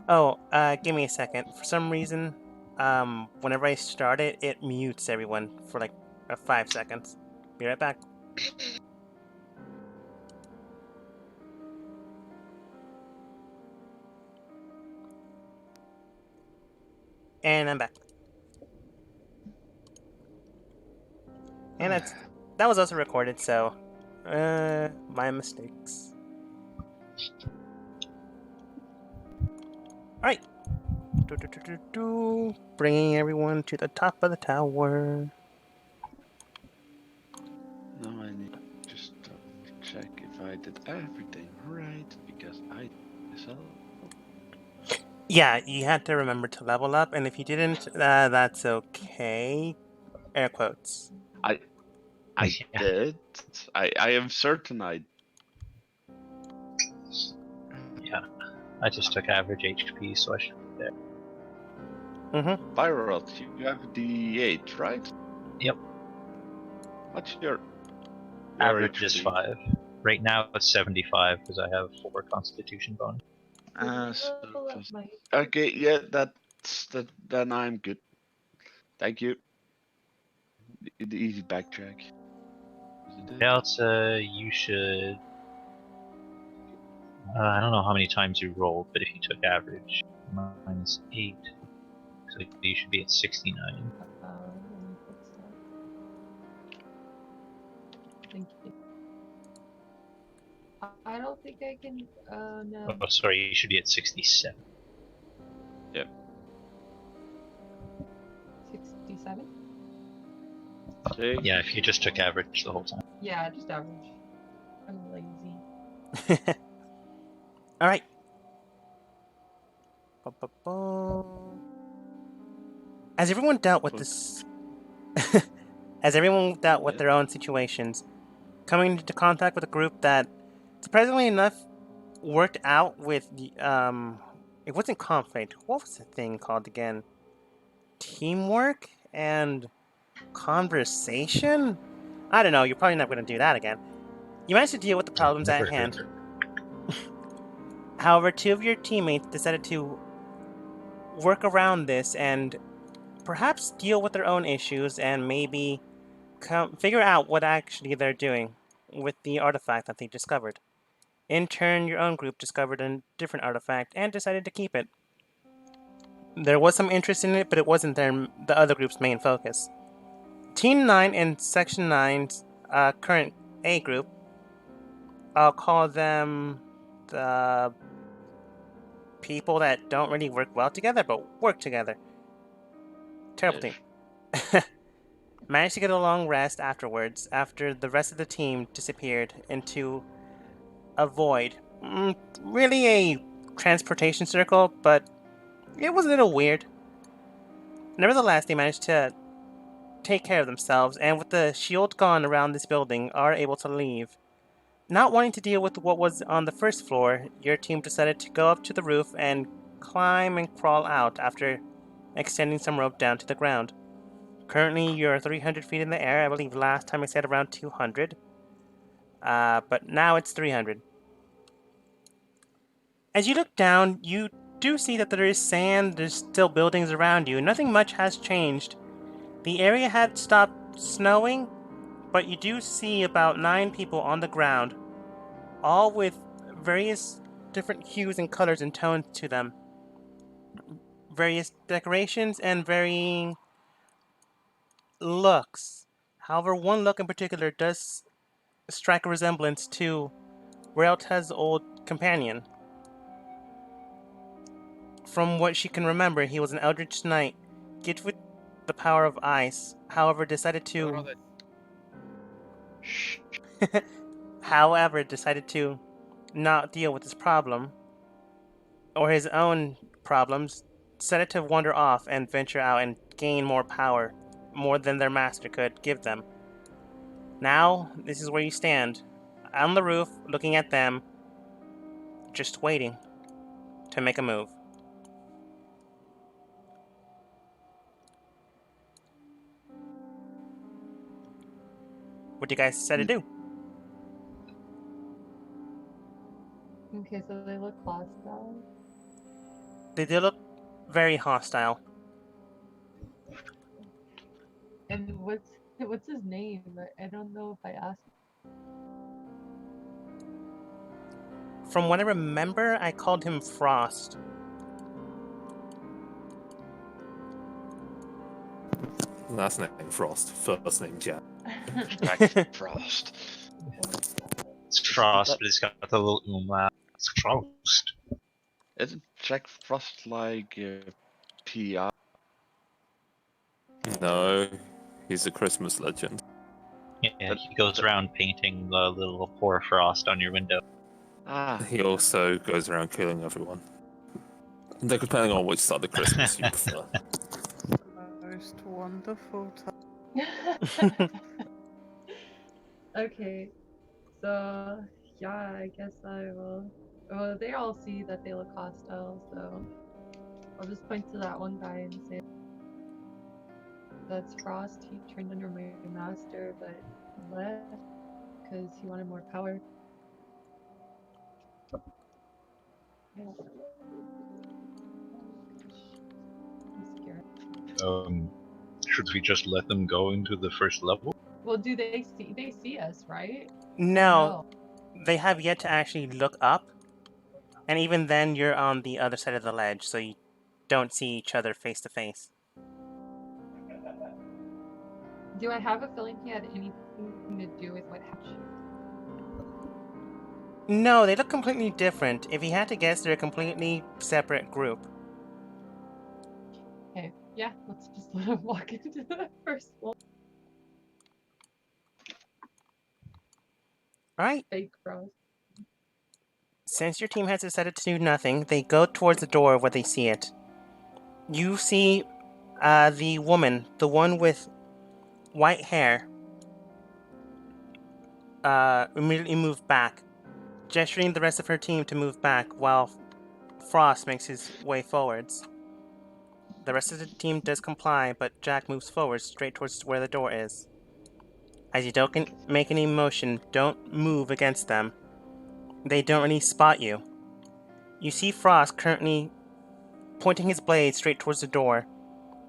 Oh, give me a second. For some reason, whenever I start it, it mutes everyone for like 5 seconds. Be right back. And I'm back. And that was also recorded, so my mistakes. All right. Bringing everyone to the top of the tower. Now I need to just check if I did everything right, because I did myself. Yeah, you had to remember to level up, and if you didn't, that's okay. Air quotes. I Yeah. did. I am certain I. Yeah. I just took average HP, so I should be there. Mm-hmm. Viral, you have D8, right? Yep. What's your Average is HP? 5. Right now it's 75 because I have 4 Constitution bonus. Okay, yeah, that. Then I'm good. Thank you. The easy backtrack. Delta, you should. I don't know how many times you rolled, but if you took average, minus 8, so you should be at 69. Thank you. I don't think I can. No. Oh, sorry, you should be at 67. Yep. 67? Yeah, if you just took average the whole time. Yeah, just average. I'm lazy. All right. As everyone dealt with this, as everyone dealt with their own situations, coming into contact with a group that, surprisingly enough, worked out with the it wasn't conflict. What was the thing called again? Teamwork and conversation? I don't know. You're probably not going to do that again. You managed to deal with the problems at hand. However, two of your teammates decided to work around this and perhaps deal with their own issues and maybe figure out what actually they're doing with the artifact that they discovered. In turn, your own group discovered a different artifact and decided to keep it. There was some interest in it, but it wasn't the other group's main focus. Team 9 and Section 9's current A group, I'll call them the people that don't really work well together, but work together. Terrible team. Managed to get a long rest afterwards, after the rest of the team disappeared into a void. Really a transportation circle, but it was a little weird. Nevertheless, they managed to take care of themselves, and with the shield gone around this building, are able to leave. Not wanting to deal with what was on the first floor, your team decided to go up to the roof and climb and crawl out after extending some rope down to the ground. Currently, you're 300 feet in the air. I believe last time I said around 200. But now it's 300. As you look down, you do see that there is sand, there's still buildings around you. Nothing much has changed. The area had stopped snowing, but you do see about 9 people on the ground, all with various different hues and colors and tones to them. Various decorations and varying looks. However, one look in particular does strike a resemblance to Raelta's old companion. From what she can remember, he was an eldritch knight, gifted with the power of ice. However, decided to not deal with his problem or his own problems. Decided to wander off and venture out and gain more power, more than their master could give them. Now, this is where you stand, on the roof, looking at them, just waiting to make a move. What do you guys decide to do? Okay, so they look hostile. They did look very hostile. And what's his name? I don't know if I asked. From what I remember, I called him Frost. Last name Frost, first name Jack. Jack Frost. It's Frost, but it's got the little umlaut. It's Frost. Isn't Jack Frost like PI? No, he's a Christmas legend. Yeah, he goes around painting the little poor Frost on your window. Ah, He also goes around killing everyone. Depending on which side of Christmas you prefer. Most wonderful time. Okay, so yeah, I guess I will. Well, they all see that they look hostile, so I'll just point to that one guy and say, "That's Frost. He turned under my master, but left because he wanted more power." Yeah. I'm scared. Should we just let them go into the first level? Well, do they see? They see us, right? No, they have yet to actually look up. And even then, you're on the other side of the ledge, so you don't see each other face to face. Do I have a feeling he had anything to do with what happened? No, they look completely different. If you had to guess, they're a completely separate group. Okay, yeah, let's just let him walk into the first floor. Alright, Fake Frost. since your team has decided to do nothing, they go towards the door where they see it. You see the woman, the one with white hair, immediately move back, gesturing the rest of her team to move back while Frost makes his way forwards. The rest of the team does comply, but Jack moves forward straight towards where the door is. As you don't make any motion, don't move against them. They don't really spot you. You see Frost currently pointing his blade straight towards the door.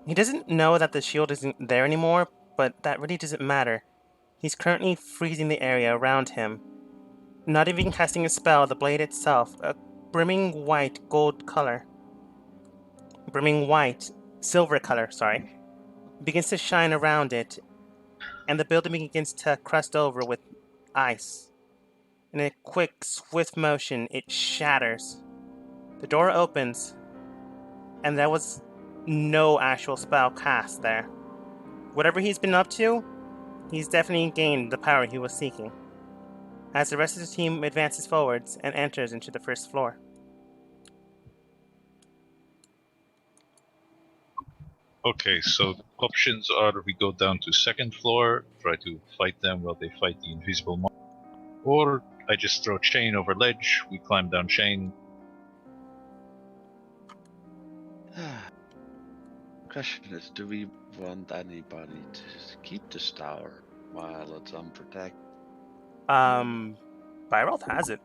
He doesn't know that the shield isn't there anymore, but that really doesn't matter. He's currently freezing the area around him. Not even casting a spell, the blade itself, a brimming white silver color, begins to shine around it, and the building begins to crust over with ice. In a quick, swift motion, it shatters. The door opens, and there was no actual spell cast there. Whatever he's been up to, he's definitely gained the power he was seeking. As the rest of the team advances forwards and enters into the first floor. Okay, so options are we go down to second floor, try to fight them while they fight the invisible monster, or I just throw chain over ledge, we climb down chain. question is, do we want anybody to keep this tower while it's unprotected? Byroth has it.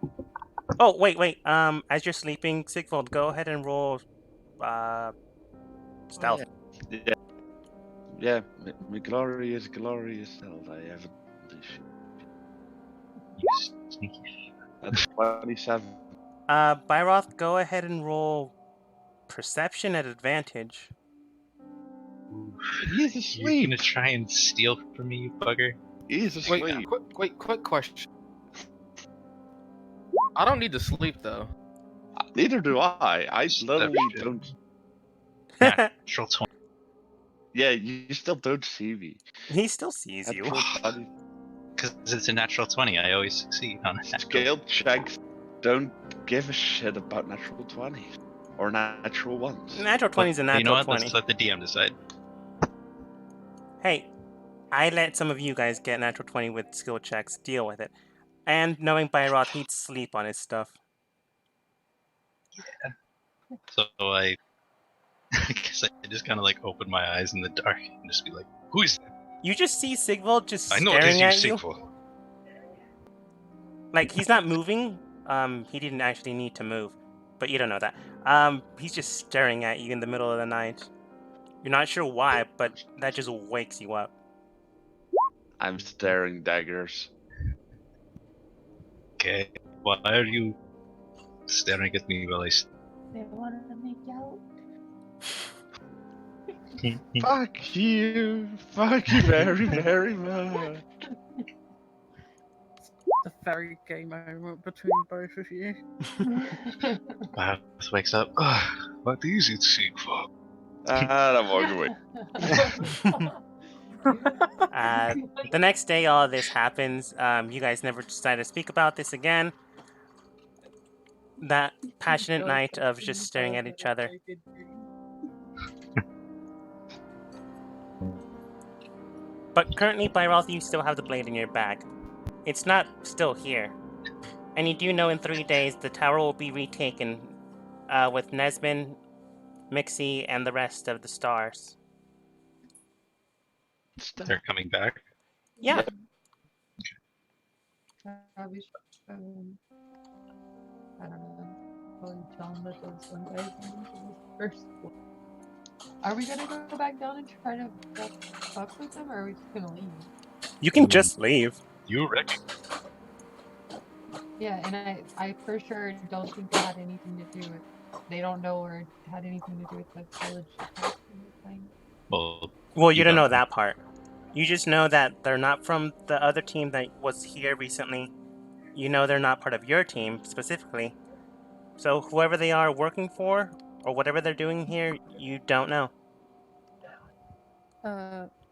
Oh, wait. As you're sleeping, Sigvald, go ahead and roll, stealth. Yeah, my glorious health. I haven't. You sneaky. That's 27. Byroth, go ahead and roll perception at advantage. He's You're asleep. gonna try and steal from me, you bugger? He's asleep. Quick question. I don't need to sleep though. Neither do I. I literally Deception. don't. Natural 20. Yeah, you still don't see me. He still sees you. Natural 20 Because it's a natural 20, I always succeed on a natural. skill checks don't give a shit about natural 20s or natural ones. Natural 20 is a natural You know what? 20. Let's let the DM decide. Hey, I let some of you guys get natural 20 with skill checks. Deal with it. And knowing Byroth, he'd sleep on his stuff. So I guess I just kind of like open my eyes in the dark and just be like, who is that? You just see Sigvald just I know it is staring you, at you. Sigvald. Like, he's not moving. He didn't actually need to move. but you don't know that. He's just staring at you in the middle of the night. You're not sure why, but that just wakes you up. I'm staring daggers. Okay. Why are you staring at me while I They want to make out. Fuck you! Fuck you very, very much. The very gay moment between both of you. Wow, wakes up. What is it, Sigva? And I'm walking away. The next day, all of this happens. You guys never decide to speak about this again. That passionate night of just staring at each other. But currently, Byroth, you still have the blade in your bag. It's not still here. And you do know in 3 days the tower will be retaken with Nesmin, Mixie, and the rest of the stars. They're coming back. Yeah. Yep. Probably should, I don't know. Probably tell them that those one guys went into this first floor. Are we gonna go back down and try to fuck with them, or are we just gonna leave? You can just leave. You reckon? Yeah, and I for sure don't think they had anything to do with. They don't know or it had anything to do with the village attack and everything. Well, you don't don't know that part. You just know that they're not from the other team that was here recently. You know they're not part of your team specifically. So whoever they are working for, or whatever they're doing here, you don't know.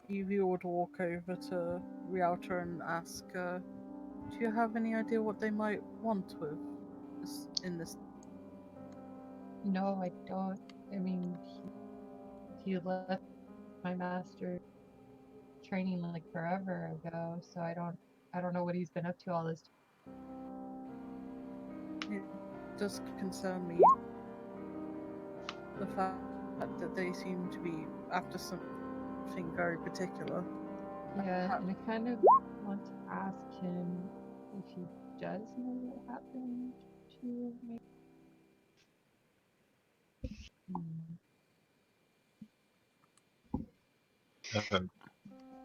Evie would walk over to Rialto and ask, do you have any idea what they might want with in this? No, I don't. I mean, he left my master training like forever ago, so I don't know what he's been up to all this time. It does concern me. The fact that they seem to be after something very particular. Yeah, and I kind of want to ask him if he does know what happened to me.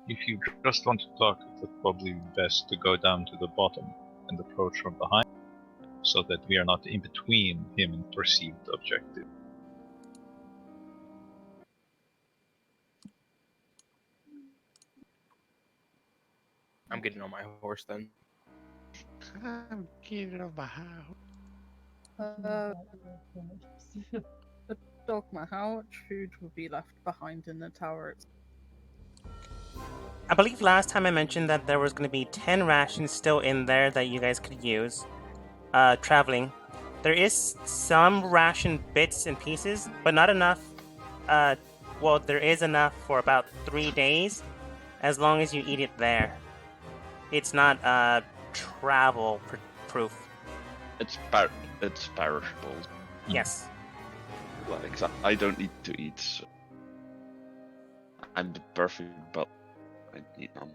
If you just want to talk, it would probably be best to go down to the bottom and approach from behind, so that we are not in between him and perceived objective. I'm getting on my horse then. I'm getting on my house. Dogma, how much food will be left behind in the tower? I believe last time I mentioned that there was going to be 10 rations still in there that you guys could use. Traveling. There is some ration bits and pieces, but not enough. Well, there is enough for about 3 days, as long as you eat it there. It's not travel proof. It's perishable. Yes. Like I don't need to eat. So I'm the perfect but I need none.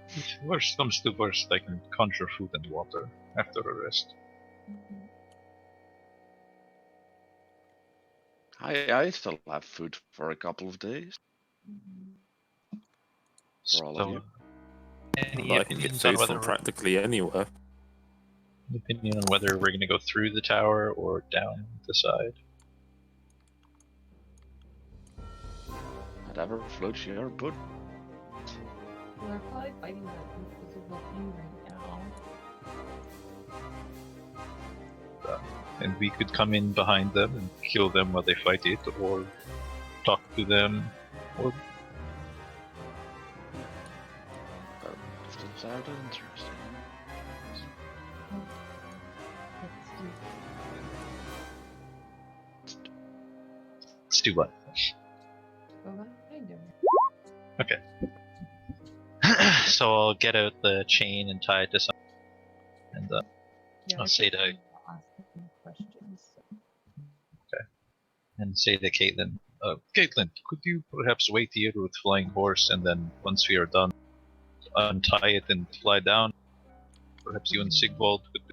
If worst comes to worst, I can conjure food and water after a rest. I still have food for a couple of days. For all of you. Any Well, I can get opinions on food whether from practically anywhere. opinion on whether we're going to go through the tower or down the side? Whatever floats your boat. We're probably fighting that invisible thing right now. And we could come in behind them and kill them while they fight it, or talk to them, or That sounded interesting. let's do what? Go behind him. Okay. So I'll get out the chain and tie it to something, and Yeah, I'll I say think to I'm gonna ask him questions. Caitlin, Caitlin, could you perhaps wait here with Flying Horse, and then once we are done, untie it and fly down? Perhaps you and Sigvald could.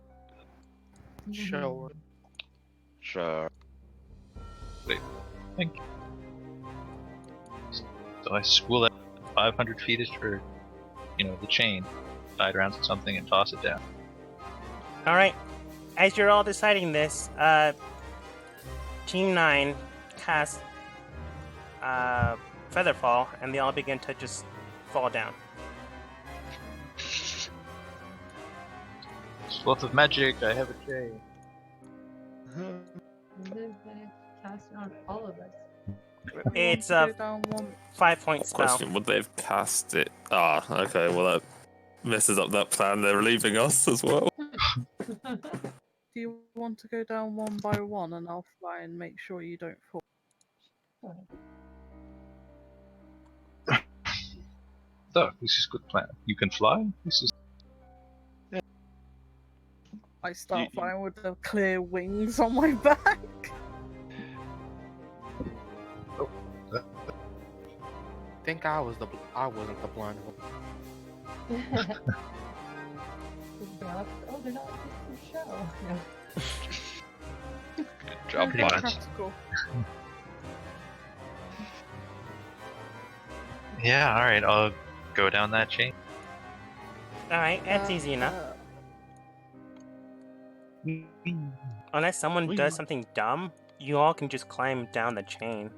Sure. Sure. Thank you. So I spool it 500 feet ish for, the chain, tie it around something and toss it down. All right. As you're all deciding this, Team 9 casts Featherfall, and they all begin to just fall down. Lots of magic, I have a chain. Cast it on all of us. It's Go a down one. 5-point spell. Question: would they have cast it? Ah, okay. Well, that messes up that plan. They're leaving us as well. Do you want to go down one by one, and I'll fly and make sure you don't fall? So, this is good plan. You can fly? This is... I start You- flying with the clear wings on my back. I think I wasn't the blind one. Oh, they're not just for show. No. Good job, Pretty Bunch. much. Practical. Yeah, alright, I'll go down that chain. All right, that's easy enough. Unless someone does something dumb, you all can just climb down the chain.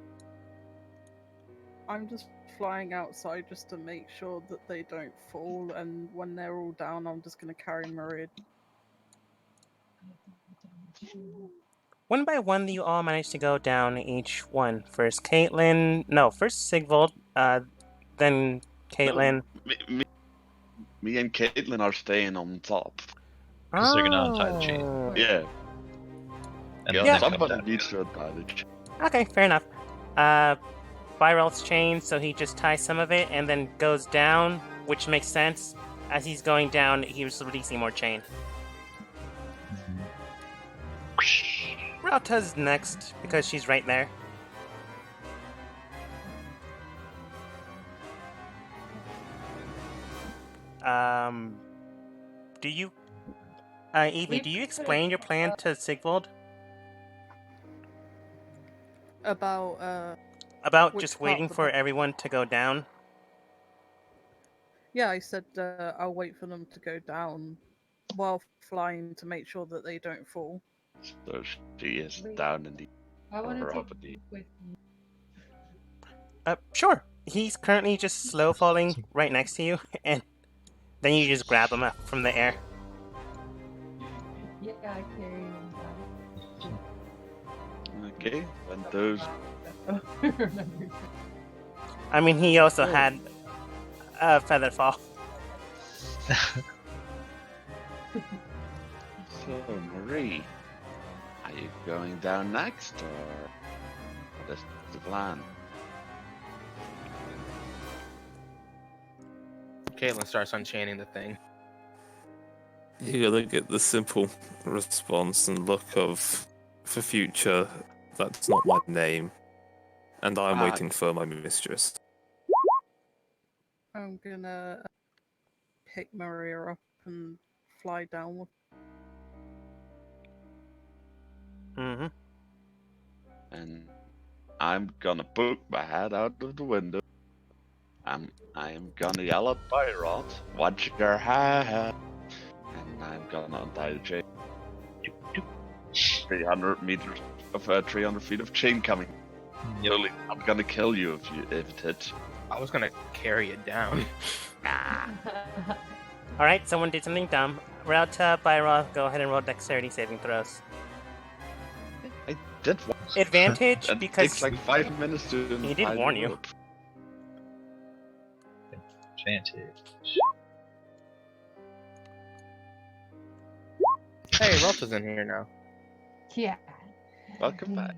I'm just flying outside just to make sure that they don't fall, and when they're all down, I'm just going to carry Maria. One by one, you all manage to go down each one. First first Sigvald, then Caitlin. Me and Caitlin are staying on top. 'Cause they're gonna untie the chain. Oh. Yeah. And Yeah, then come somebody down. needs to untie the chain. Okay, fair enough. Byrel's chain, so he just ties some of it and then goes down, which makes sense. As he's going down, he was releasing more chain. Ralta's next, because she's right there. Do you... Evie, do you explain your plan to Sigvald? About, About Which just part waiting of the for book? everyone to go down? yeah, I said I'll wait for them to go down while flying to make sure that they don't fall. So she is Wait. down in the. I want Or to up at the- take with me. Sure. He's currently just slow falling right next to you, and then you just grab him up from the air. Yeah, I carry him down. Okay, and those. Remember. I mean, he also had a feather fall. So, Marie, are you going down next, or what is the plan? Caitlin starts unchaining the thing. You gotta get the simple response and look of, for future, that's not my name, and I'm Ah. waiting for my mistress. I'm gonna pick Maria up and fly down with. Mm-hmm. And I'm gonna poke my head out of the window. I'm gonna yell at Byrod, watch your head, and I'm gonna untie the chain. 300 meters of 300 feet of chain coming. Yep. Lily, I'm gonna kill you if it hits. I was gonna carry it down. Alright, someone did something dumb. Rauta, Byroth, go ahead and roll dexterity saving throws. I did one. Advantage, It because takes like 5 minutes to. He did untie the warn you. rope. Advantage. Hey, Relta's in here now. Yeah. Welcome back.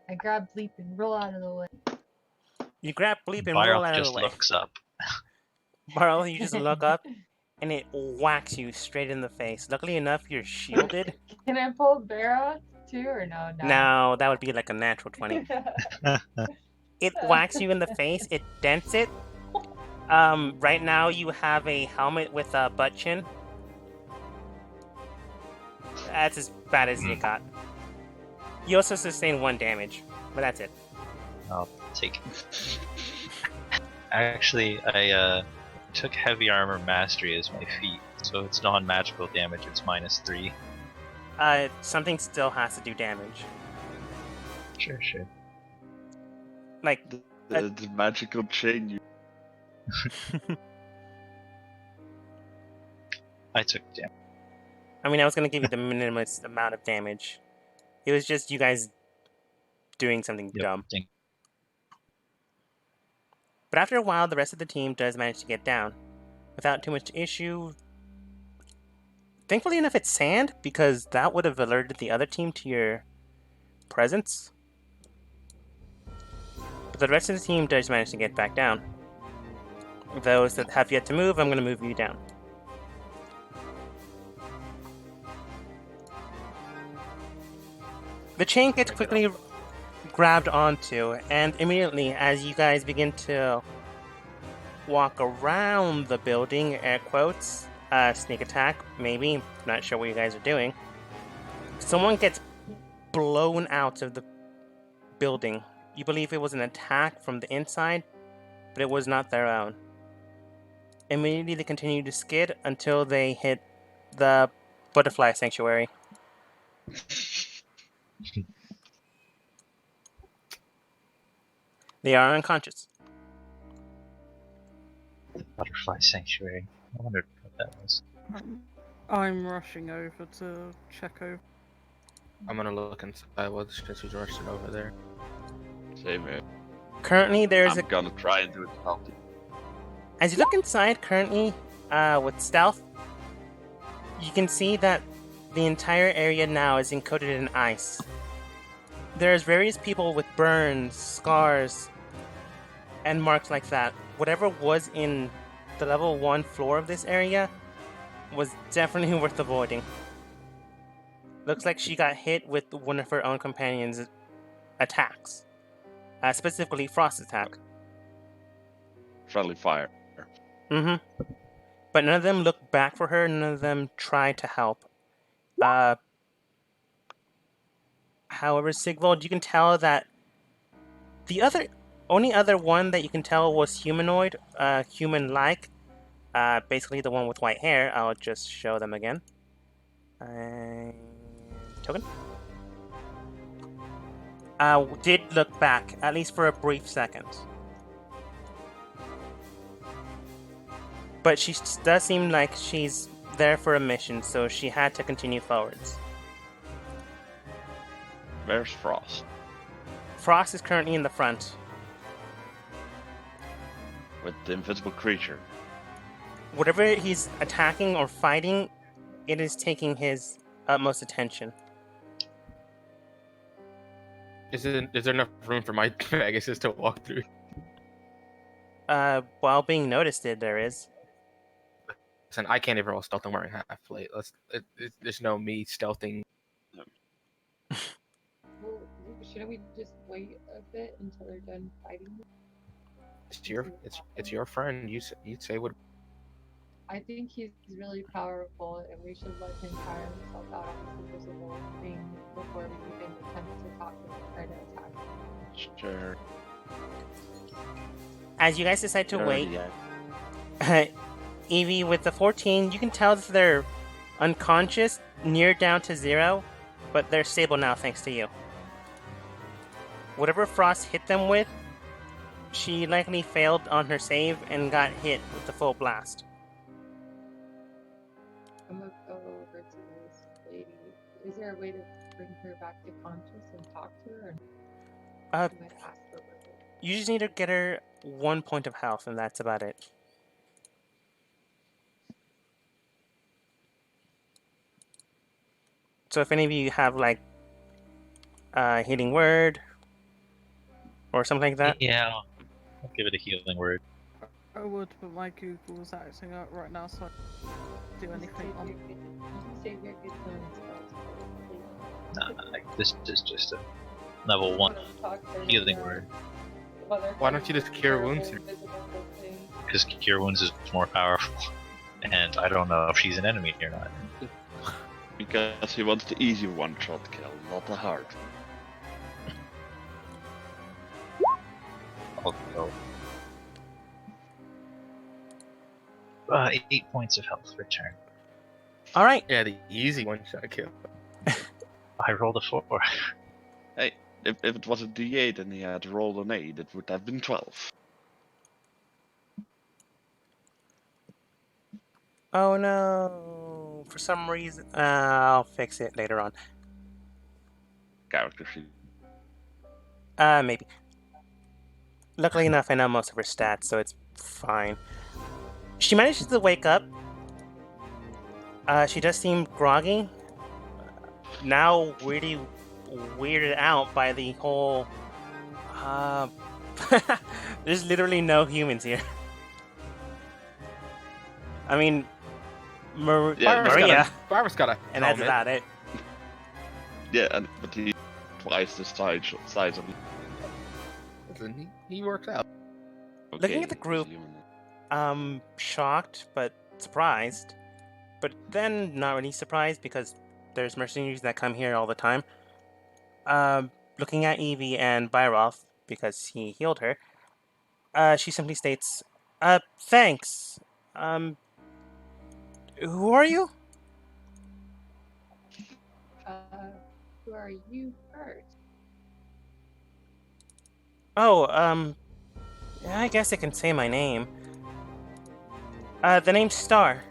I grab Bleep and roll out of the way. you grab Bleep and roll Byron out of just the way. looks up. Barl, you just look up, and it whacks you straight in the face. Luckily enough, you're shielded. Can I pull Barrow too, or no? No, that would be like a natural 20. It whacks you in the face, it dents it. Right now you have a helmet with a butt chin. That's as bad as you got. You also sustain 1 damage, but that's it. I'll take it. Actually, I took heavy armor mastery as my feat, so it's non-magical damage. It's -3. Something still has to do damage. Sure. Like, The magical chain you. I took damage. I mean, I was gonna give you the minimalist amount of damage. It was just you guys doing something Yep. dumb. Ding. But after a while, the rest of the team does manage to get down without too much issue. Thankfully enough, it's sand, because that would have alerted the other team to your presence. But the rest of the team does manage to get back down. Those that have yet to move, I'm going to move you down. The chain gets quickly grabbed onto, and immediately as you guys begin to walk around the building, air quotes, sneak attack, maybe, not sure what you guys are doing, someone gets blown out of the building. You believe it was an attack from the inside, but it was not their own. Immediately they continue to skid until they hit the butterfly sanctuary. They are unconscious. Butterfly sanctuary. I wondered what that was. I'm rushing over to check over. I'm gonna look inside while since he's rushing over there. Same here. Currently, there's I'm gonna try and do it healthy. As you look inside currently, with stealth, you can see that the entire area now is encoded in ice. There's various people with burns, scars, and marks like that. Whatever was in the level 1 floor of this area was definitely worth avoiding. Looks like she got hit with one of her own companions' attacks. Specifically, Frost's attack. Friendly fire. Mm-hmm. But none of them looked back for her, none of them tried to help. However, Sigvald, you can tell that the only other one that you can tell was humanoid, human-like. Basically the one with white hair. I'll just show them again. Token? Did look back, at least for a brief second. But she does seem like she's there for a mission, so she had to continue forwards. Where's Frost? Frost is currently in the front. With the invisible creature. Whatever he's attacking or fighting, it is taking his utmost attention. Is there enough room for my Pegasus to walk through? While being noticed, there is. Listen, I can't even roll stealth. I'm wearing half plate. There's no me stealthing. Well, shouldn't we just wait a bit until they're done fighting? It's your friend. You'd say what? I think he's really powerful, and we should let him tire himself out on this invisible thing before we even attempt to talk to him or try to attack him. Sure. As you guys decide to Sure, wait, yeah. Evie, with the 14, you can tell that they're unconscious, near down to 0, but they're stable now thanks to you. Whatever Frost hit them with, she likely failed on her save and got hit with the full blast. I'm gonna go over to this lady. Is there a way to bring her back to conscious and talk to her? Uh, You might ask for her. You just need to get her 1 point of health, and that's about it. So if any of you have, like, healing word or something like that, Yeah, I'll give it a healing word. I would, but my Google's acting up right now, so I can't do anything on You can save your good healing spells. Nah, this is just a level 1 healing word. Why don't you just cure wounds? Because Cure Wounds is more powerful. And I don't know if she's an enemy or not. Because he wants the easy one-shot kill, not the hard. I'll go. 8 points of health return. All right. Yeah, the easy one shot kill. I rolled a 4. Hey, if it was a D8 and he had rolled an 8, it would have been 12. Oh no! For some reason, I'll fix it later on. Character sheet. Maybe. Luckily enough, I know most of her stats, so it's fine. She manages to wake up. She does seem groggy. Now really weirded out by the whole. There's literally no humans here. I mean, Yeah, Maria, Barbara's got a and that's helmet. about it. Yeah, but he's twice the size of me. Listen, he works out. Looking at the he's group, human. Shocked but surprised, but then not really surprised because there's mercenaries that come here all the time. Looking at Evie and Byroth because he healed her, she simply states, thanks. Who are you? Who are you first? Oh, I guess I can say my name. The name's Star.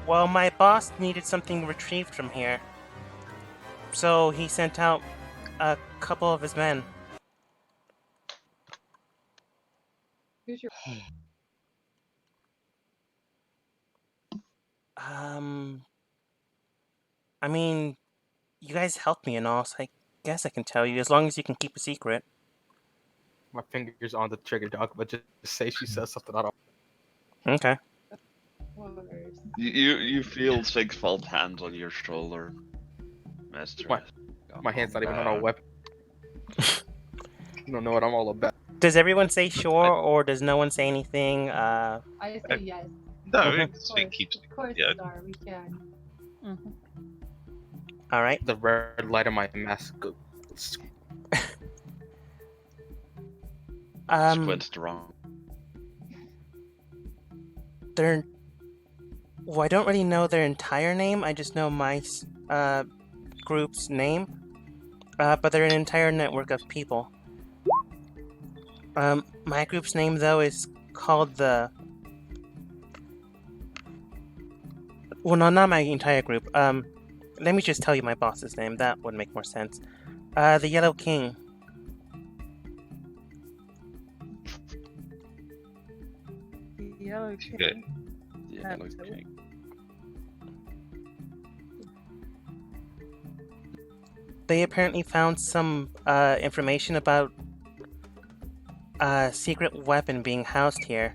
Well, my boss needed something retrieved from here. So he sent out a couple of his men. Who's your I mean, you guys helped me and all, so I guess I can tell you, as long as you can keep a secret. My finger's on the trigger, dog, but just say she says something I don't. Okay. horse? You feel Sigvald's hands on your shoulder, Master. My hand's not even on a weapon. You don't know what I'm all about. Does everyone say sure, or does no one say anything? I say yes. No, Mhm. it keeps. Of course, yeah. Star, we can. Mhm. All right. The red light of my mask goes. Squid's the wrong. They're. Well, I don't really know their entire name. I just know my group's name. But they're an entire network of people. My group's name though is called the. Well, no, not my entire group. Let me just tell you my boss's name. That would make more sense. The Yellow King. The Yellow Okay. King. Yeah, Had like, to. They apparently found some information about a secret weapon being housed here.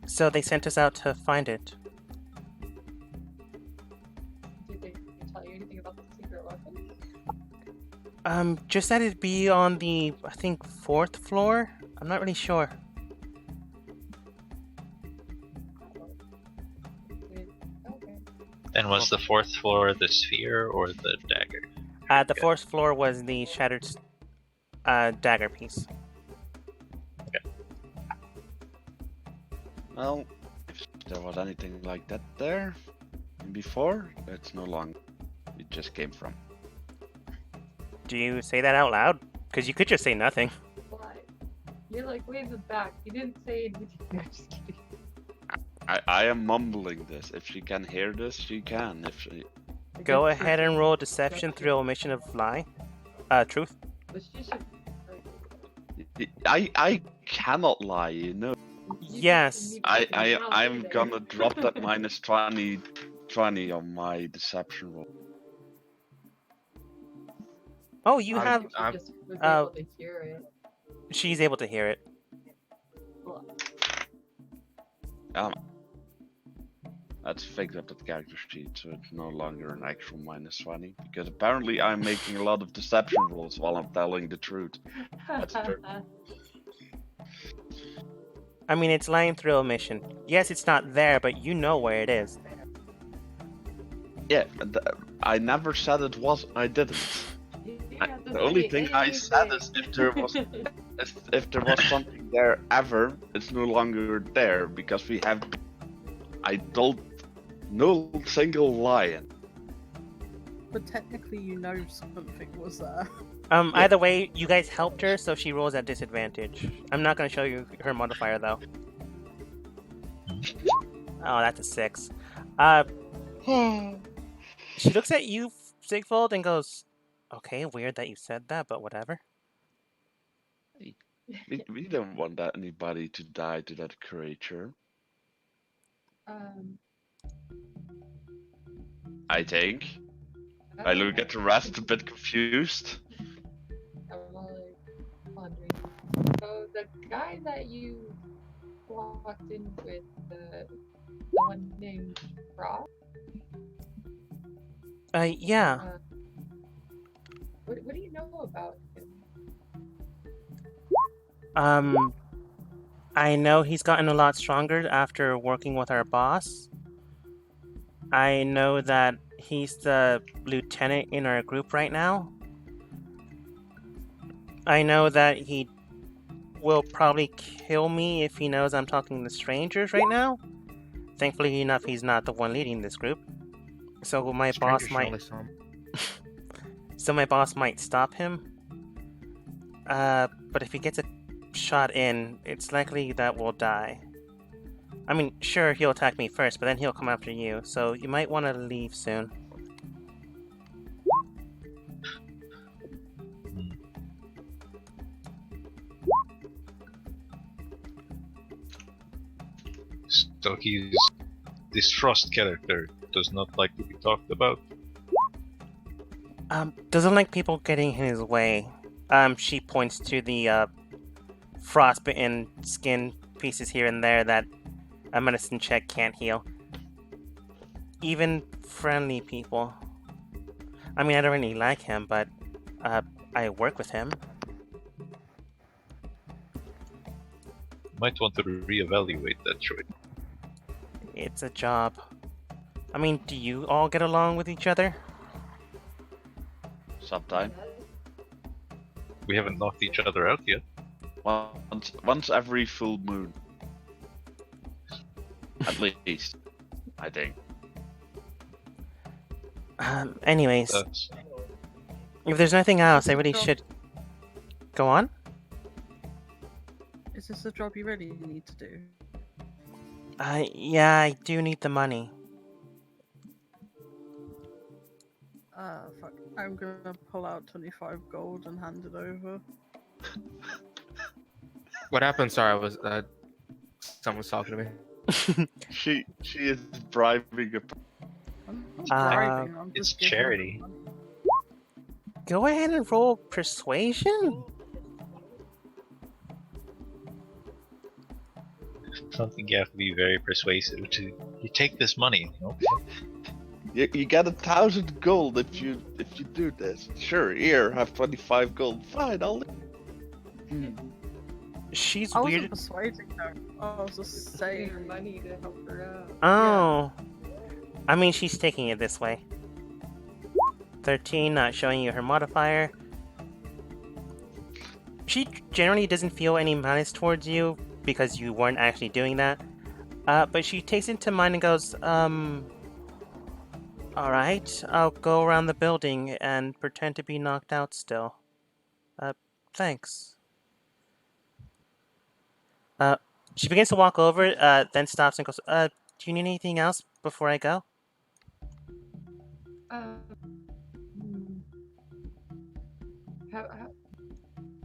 So they sent us out to find it. Did they tell you anything about the secret weapon? Just that it'd be on the, I think, 4th floor? I'm not really sure. Okay. And was the 4th floor the sphere or the dagger? The 4th floor was the shattered dagger piece. well, if there was anything like that there before, it's no longer. It just came from. Do you say that out loud? Because you could just say nothing. What? You're like way in the back. You didn't say anything. No, just kidding. I am mumbling this. If she can hear this, she can. If she. Go ahead and roll deception through omission of lie. Truth. But she should. I cannot lie, you know. Yes. I'm gonna drop that minus 20 on my deception roll. Oh, you have. She just was able to hear it. She's able to hear it. Let's fix up that character sheet so it's no longer an actual minus 20. Because apparently I'm making a lot of deception rolls while I'm telling the truth. That's true. I mean, it's lying through omission. Yes, it's not there, but you know where it is. Yeah, I never said it was. I didn't. You didn't have to The only say thing I said is if there was something there ever, it's no longer there because we have. I told no single lie. But technically, you know something was there. Either way, you guys helped her, so she rolls at disadvantage. I'm not gonna show you her modifier though. Oh, that's a 6. She looks at you, Sigfold, and goes, "Okay, weird that you said that, but whatever." We don't want that anybody to die to that creature. um, I think. I look at the rest a bit confused. I'm like pondering. So the guy that you walked in with, the one named Rob, Yeah. what do you know about him? I know he's gotten a lot stronger after working with our boss. I know that he's the lieutenant in our group right now. I know that he will probably kill me if he knows I'm talking to strangers right now. Thankfully enough, he's not the one leading this group. So my Strangers boss should might. only some. So my boss might stop him. But if he gets a shot in, it's likely that we'll die. I mean, sure, he'll attack me first, but then he'll come after you, so you might want to leave soon. So this Frost character does not like to be talked about. Doesn't like people getting in his way. She points to the frostbitten skin pieces here and there that a medicine check can't heal. Even friendly people. I mean, I don't really like him, but I work with him. Might want to reevaluate that choice. It's a job. I mean, do you all get along with each other? Sometime. We haven't knocked each other out yet. Once every full moon. At least, I think. Anyways, That's if there's nothing else, I really should go on. Is this a job you really need to do? Yeah, I do need the money. Fuck. I'm gonna pull out 25 gold and hand it over. What happened? Sorry, I was someone's talking to me. She is bribing a. I'm not bribing, I'm it's just giving charity. them money. Go ahead and roll persuasion. Something you have to be very persuasive to. You take this money, you know? You get 1,000 gold if you do this. Sure, here, have 25 gold. Fine, I'll. She's I wasn't weird. persuading her. I was just Saving her saying. money to help her out. Oh. I mean, she's taking it this way. 13, not showing you her modifier. She generally doesn't feel any malice towards you because you weren't actually doing that. But she takes it to mind and goes, alright, I'll go around the building and pretend to be knocked out still. Thanks. She begins to walk over, then stops and goes, do you need anything else before I go? Hmm.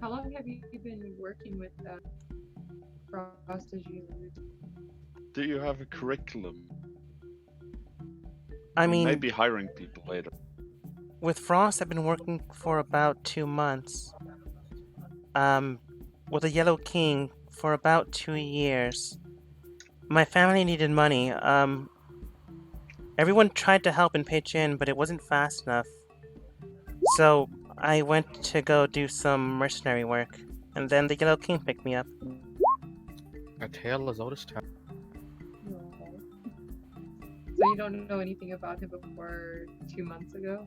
How long have you been working with Frost as you alluded to? Do you have a curriculum? I mean, Maybe hiring people later. with Frost, I've been working for about 2 months. With the Yellow King for about 2 years. My family needed money. Everyone tried to help and pitch in, but it wasn't fast enough. So I went to go do some mercenary work, and then the Yellow King picked me up. A tale as old as time. No. So you don't know anything about him before 2 months ago?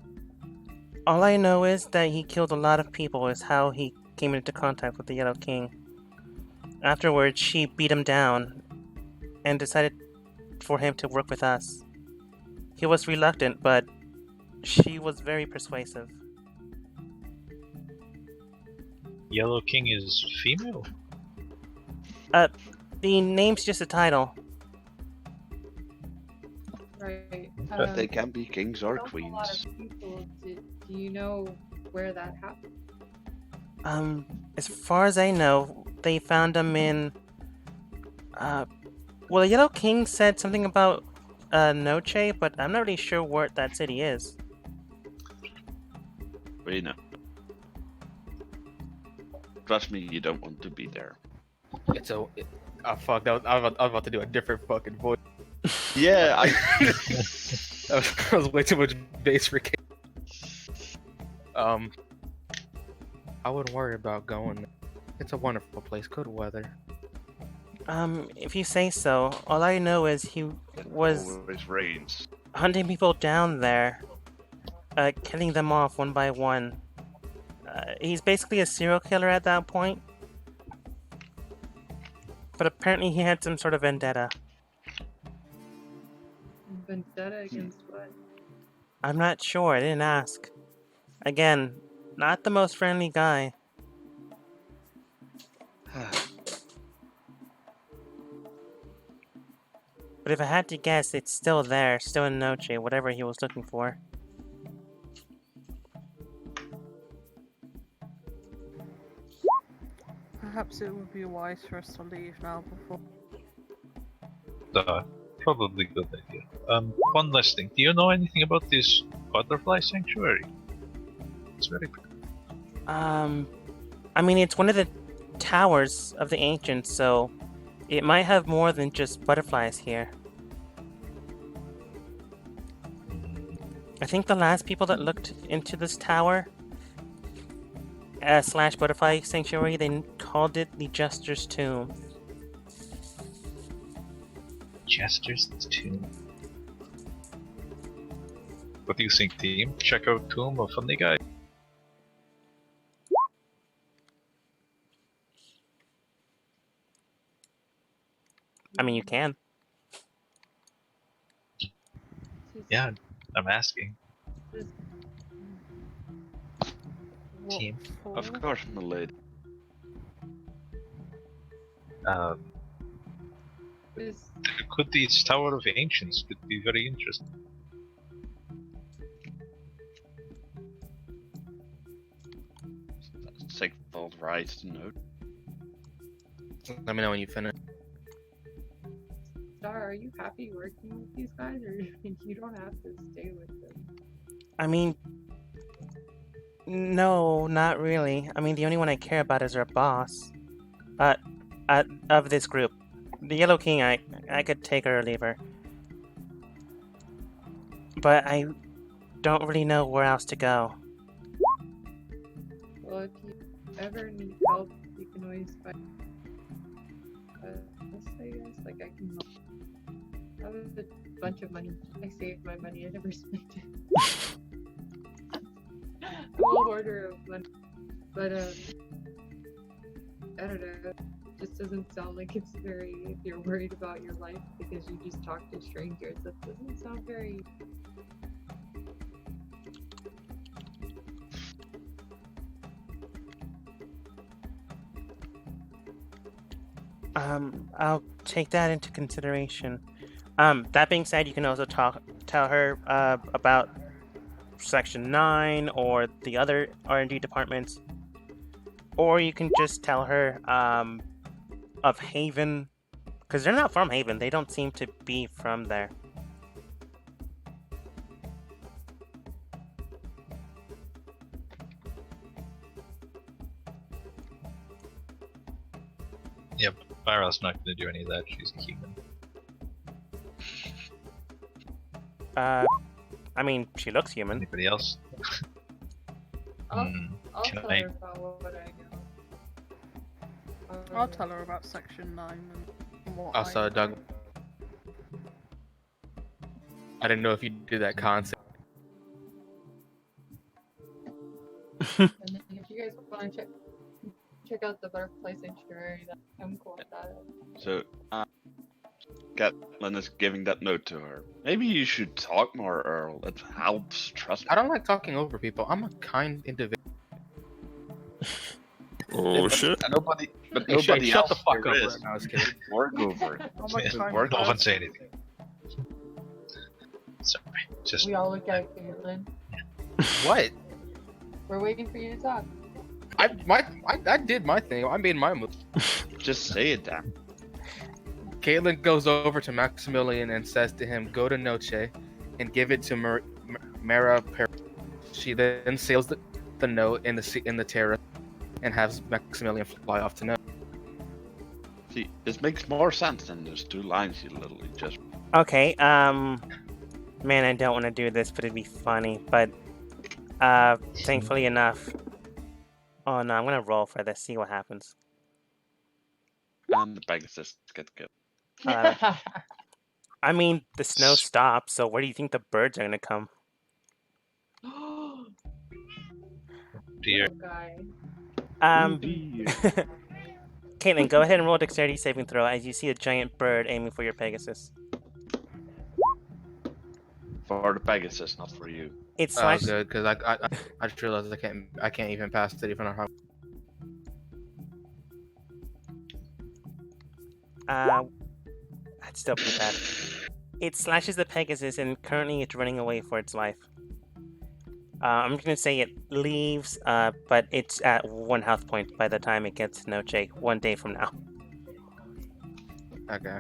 All I know is that he killed a lot of people, is how he came into contact with the Yellow King. Afterwards, she beat him down and decided for him to work with us. He was reluctant, but she was very persuasive. Yellow King is female? The name's just a title. Right. But They can be kings or killed a lot queens. of people. Do you know where that happened? As far as I know, they found him in. Well, the Yellow King said something about Noche, but I'm not really sure where that city is. We know. Trust me, you don't want to be there. It's a. Oh fuck! I was about to do a different fucking voice. Yeah, That was way too much bass for K. I wouldn't worry about going there. It's a wonderful place, good weather. If you say so. All I know is he was always rains. hunting people down there, killing them off one by one. He's basically a serial killer at that point. But apparently he had some sort of vendetta. Vendetta against what? I'm not sure, I didn't ask. Again, not the most friendly guy. But if I had to guess, it's still there, still in Noche, whatever he was looking for. Perhaps it would be wise for us to leave now before. Probably good idea. One last thing. Do you know anything about this butterfly sanctuary? It's very pretty. I mean, it's one of the towers of the ancients, so it might have more than just butterflies here. I think the last people that looked into this tower slash butterfly sanctuary, they called it the Jester's Tomb. Jester's Tomb. What do you think, team? Check out Tomb of Funny Guy. I mean, you can. Yeah, I'm asking. What Team. for? Of course, my lady. Is Could this Tower of Ancients could be very interesting. Sigvald right to know. Let me know when you finish. Star, are you happy working with these guys, or you don't have to stay with them? I mean, no, not really. I mean, the only one I care about is our boss. Of this group. The Yellow King, I could take her or leave her. But I don't really know where else to go. Well, if you ever need help, you can always find us, I guess. Like, I can help. I have a bunch of money. I saved my money. I never spent it. I'm a hoarder of money. But, I don't know. Just doesn't sound like it's very, if you're worried about your life because you just talk to strangers, that doesn't sound very. I'll take that into consideration. That being said, you can also tell her about Section 9 or the other R&D departments. Or you can just tell her of Haven, because they're not from Haven. They don't seem to be from there. Yep, Vara's not gonna do any of that. She's a human. I mean, she looks human. Anybody else? I'll Can tell I- her about what I know. I'll tell her about Section 9 and from what Also, Doug, I didn't know if you did that concept. And then if you guys want to check out the butterfly sanctuary, I'm cool with that. So, Catelyn is giving that note to her. Maybe you should talk more, Earl. It helps, trust me. I don't like talking over people. I'm a kind individual. Oh shit! Nobody, but Hey, nobody shut else the fuck here up, is. right now, I was kidding. Work over it. I'm a Yeah, kind work- No one person. say anything. Sorry. Just We all look at Caitlin. What? We're waiting for you to talk. I did my thing. I made my move. Just say it, damn. Caitlin goes over to Maximilian and says to him, "Go to Noche and give it to Mara Per." She then seals the note in the terrace and has Maximilian fly off to Noche. See, this makes more sense than those 2 lines you literally just. Okay, man, I don't want to do this, but it'd be funny. But, thankfully enough. Oh no, I'm gonna roll for this, see what happens. And the Pegasus get killed. I mean, the snow stops, so where do you think the birds are gonna come? dear. Little guy. Dear. Caitlin, go ahead and roll a dexterity saving throw as you see a giant bird aiming for your Pegasus. For the Pegasus, not for you. It Oh, slashes. good, because I just realized I can't even pass the different hard. That's still pretty bad. It slashes the Pegasus, and currently it's running away for its life. I'm just gonna say it leaves, but it's at 1 health point by the time it gets to Noche 1 day from now. Okay.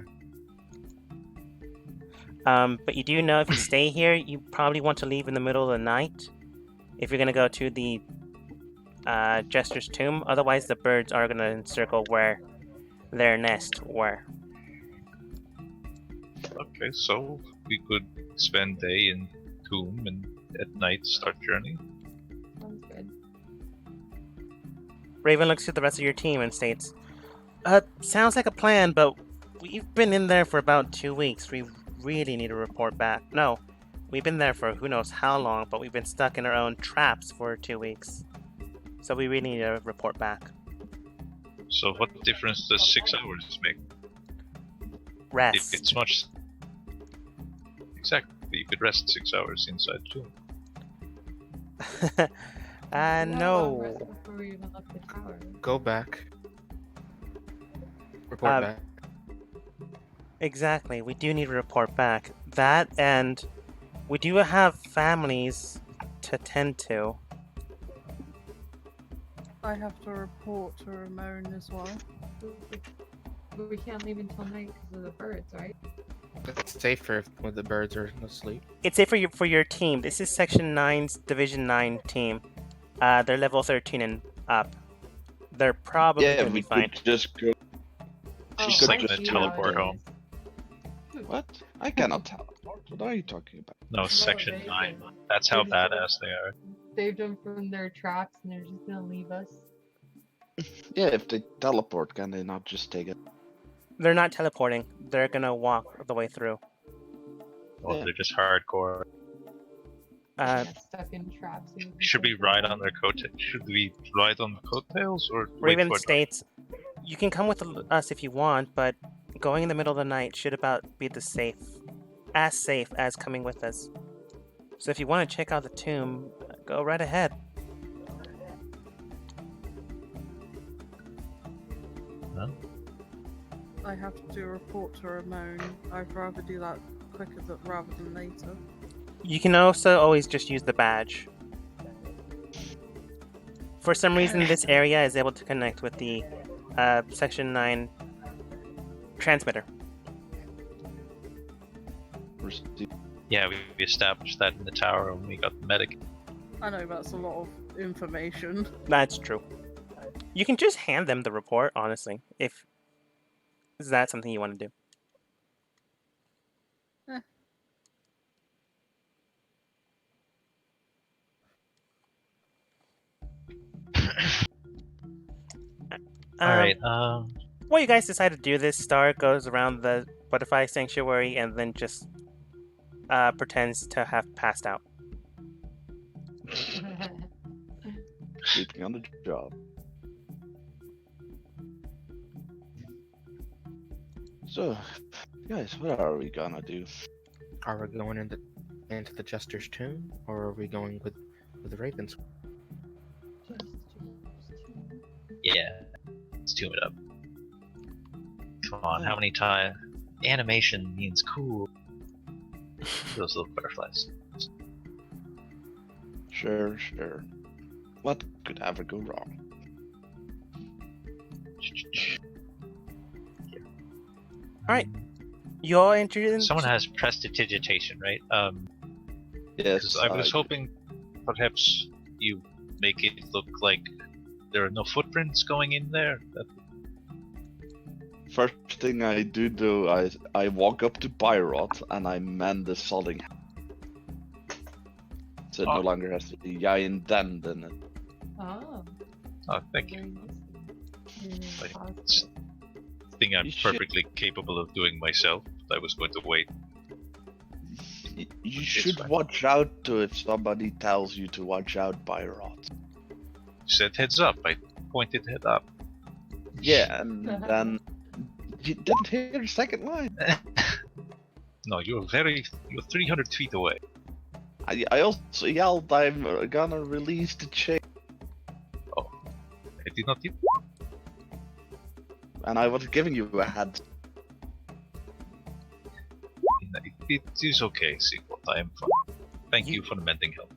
But you do know if you stay here, you probably want to leave in the middle of the night if you're gonna go to the Jester's tomb. Otherwise, the birds are gonna encircle where their nest were. Okay, so we could spend day in tomb and at night start journey. Sounds good. Raven looks at the rest of your team and states, sounds like a plan, but we've been in there for about 2 weeks. We really need to report back. No, we've been there for who knows how long, but we've been stuck in our own traps for 2 weeks. So we really need to report back. So what difference does 6 hours make? If Rest. it's much. Exactly, you could rest 6 hours inside too. We got a long No. rest before we even left the tower. Go back. Report back. Exactly, we do need to report back. That, and we do have families to tend to. I have to report to Ramon as well. But we can't leave until night because of the birds, right? It's safer when the birds are asleep. It's it for your team. This is Section 9's Division 9 team. They're level 13 and up. They're probably Yeah, gonna we be fine. could just go. She's could like just gonna see teleport how it home. is. What? I cannot teleport. What are you talking about? No, Section Raven. 9. That's how Raven. badass they are. Saved them from their traps and they're just gonna leave us. Yeah, if they teleport, can they not just take it? They're not teleporting. They're gonna walk the way through. Well, Yeah. they're just hardcore. Get stuck in traps. It would be Should so we ride fun. on their coattails? Should we ride on the coattails or wait Raven for states, you can come with us if you want, but going in the middle of the night should about be as safe as coming with us. So if you want to check out the tomb, go right ahead. I have to report to Ramon. I'd rather do that quicker rather than later. You can also always just use the badge. For some reason, this area is able to connect with the Section 9 transmitter. Yeah, we established that in the tower when we got the medic. I know that's a lot of information. That's true. You can just hand them the report, honestly, if is that something you want to do. Alright, Well, you guys decide to do this. Star goes around the butterfly sanctuary and then just pretends to have passed out. Sleeping on the job. So, guys, what are we gonna do? Are we going into the Jester's tomb, or are we going with the Ravens? Yeah, let's tune it up. Come on, how many times? Animation means cool. Those little butterflies. Sure. What could ever go wrong? You all entered in. Someone has prestidigitation, right? Yes, Because I was hoping perhaps you make it look like there are no footprints going in there. First thing I do though, I walk up to Byrot and I mend the sodding. So it no Oh. longer has the giant dent in it. Oh, Oh, thank you. very nice. Very Like, positive. Thing I'm You should- perfectly capable of doing myself. I was going to wait. You It's should fine. watch out to if somebody tells you to watch out, Byrot. Said heads up. I pointed head up. Yeah, and then you didn't hear the second line. No, you're 300 feet away. I also yelled I'm gonna release the chain, I did not even. and I was giving you a head. It is okay, Sequel. I am fine. Thank you for the mending help.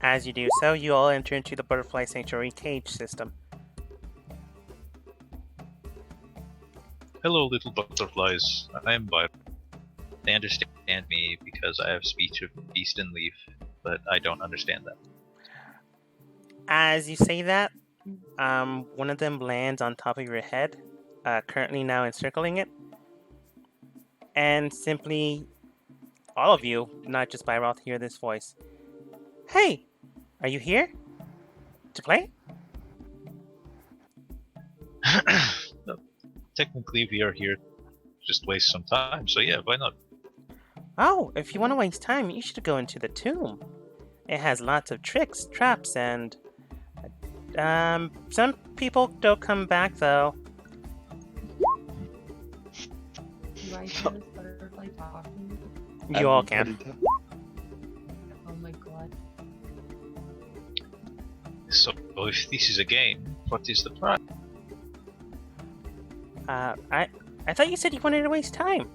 As you do so, you all enter into the butterfly sanctuary cage system. Hello, little butterflies. I am Byron. They understand me because I have speech of beast and leaf, but I don't understand them. As you say that, one of them lands on top of your head, currently now encircling it, and simply, all of you, not just Byroth, hear this voice. Hey, are you here to play? No, technically, we are here to just waste some time, so yeah, why not? Oh, if you want to waste time, you should go into the tomb. It has lots of tricks, traps, and some people don't come back though. Do I hear this butterfly talking? You all can. Oh my god. So, if this is a game, what is the prize? I thought you said you wanted to waste time.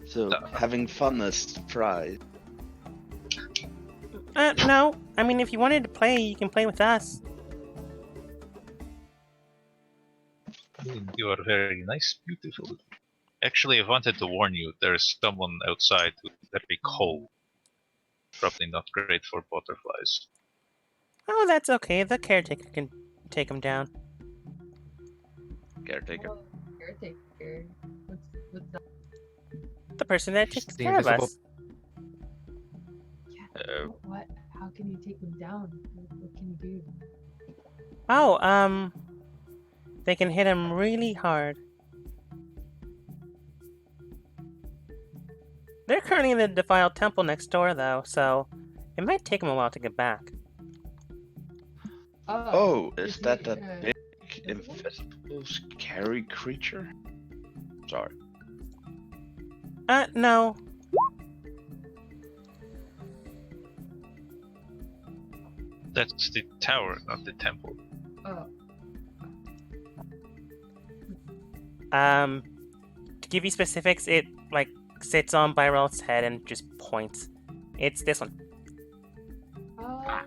So having fun is the prize. No. I mean, if you wanted to play, you can play with us. You are very nice, beautiful. Actually, I wanted to warn you, there's someone outside who's very cold. Probably not great for butterflies. Oh, that's okay. The caretaker can take him down. Caretaker. Oh, caretaker. What's that? The person that takes The care of invisible- us. Yeah. What? How can you take them down? What can you do? Oh, they can hit him really hard. They're currently in the defiled temple next door, though, so it might take them a while to get back. Oh, is that he, that big, invisible, scary creature? Sorry. No. That's the tower, not the temple. Oh, To give you specifics, it, like, sits on Byrel's head and just points. It's this one. oh.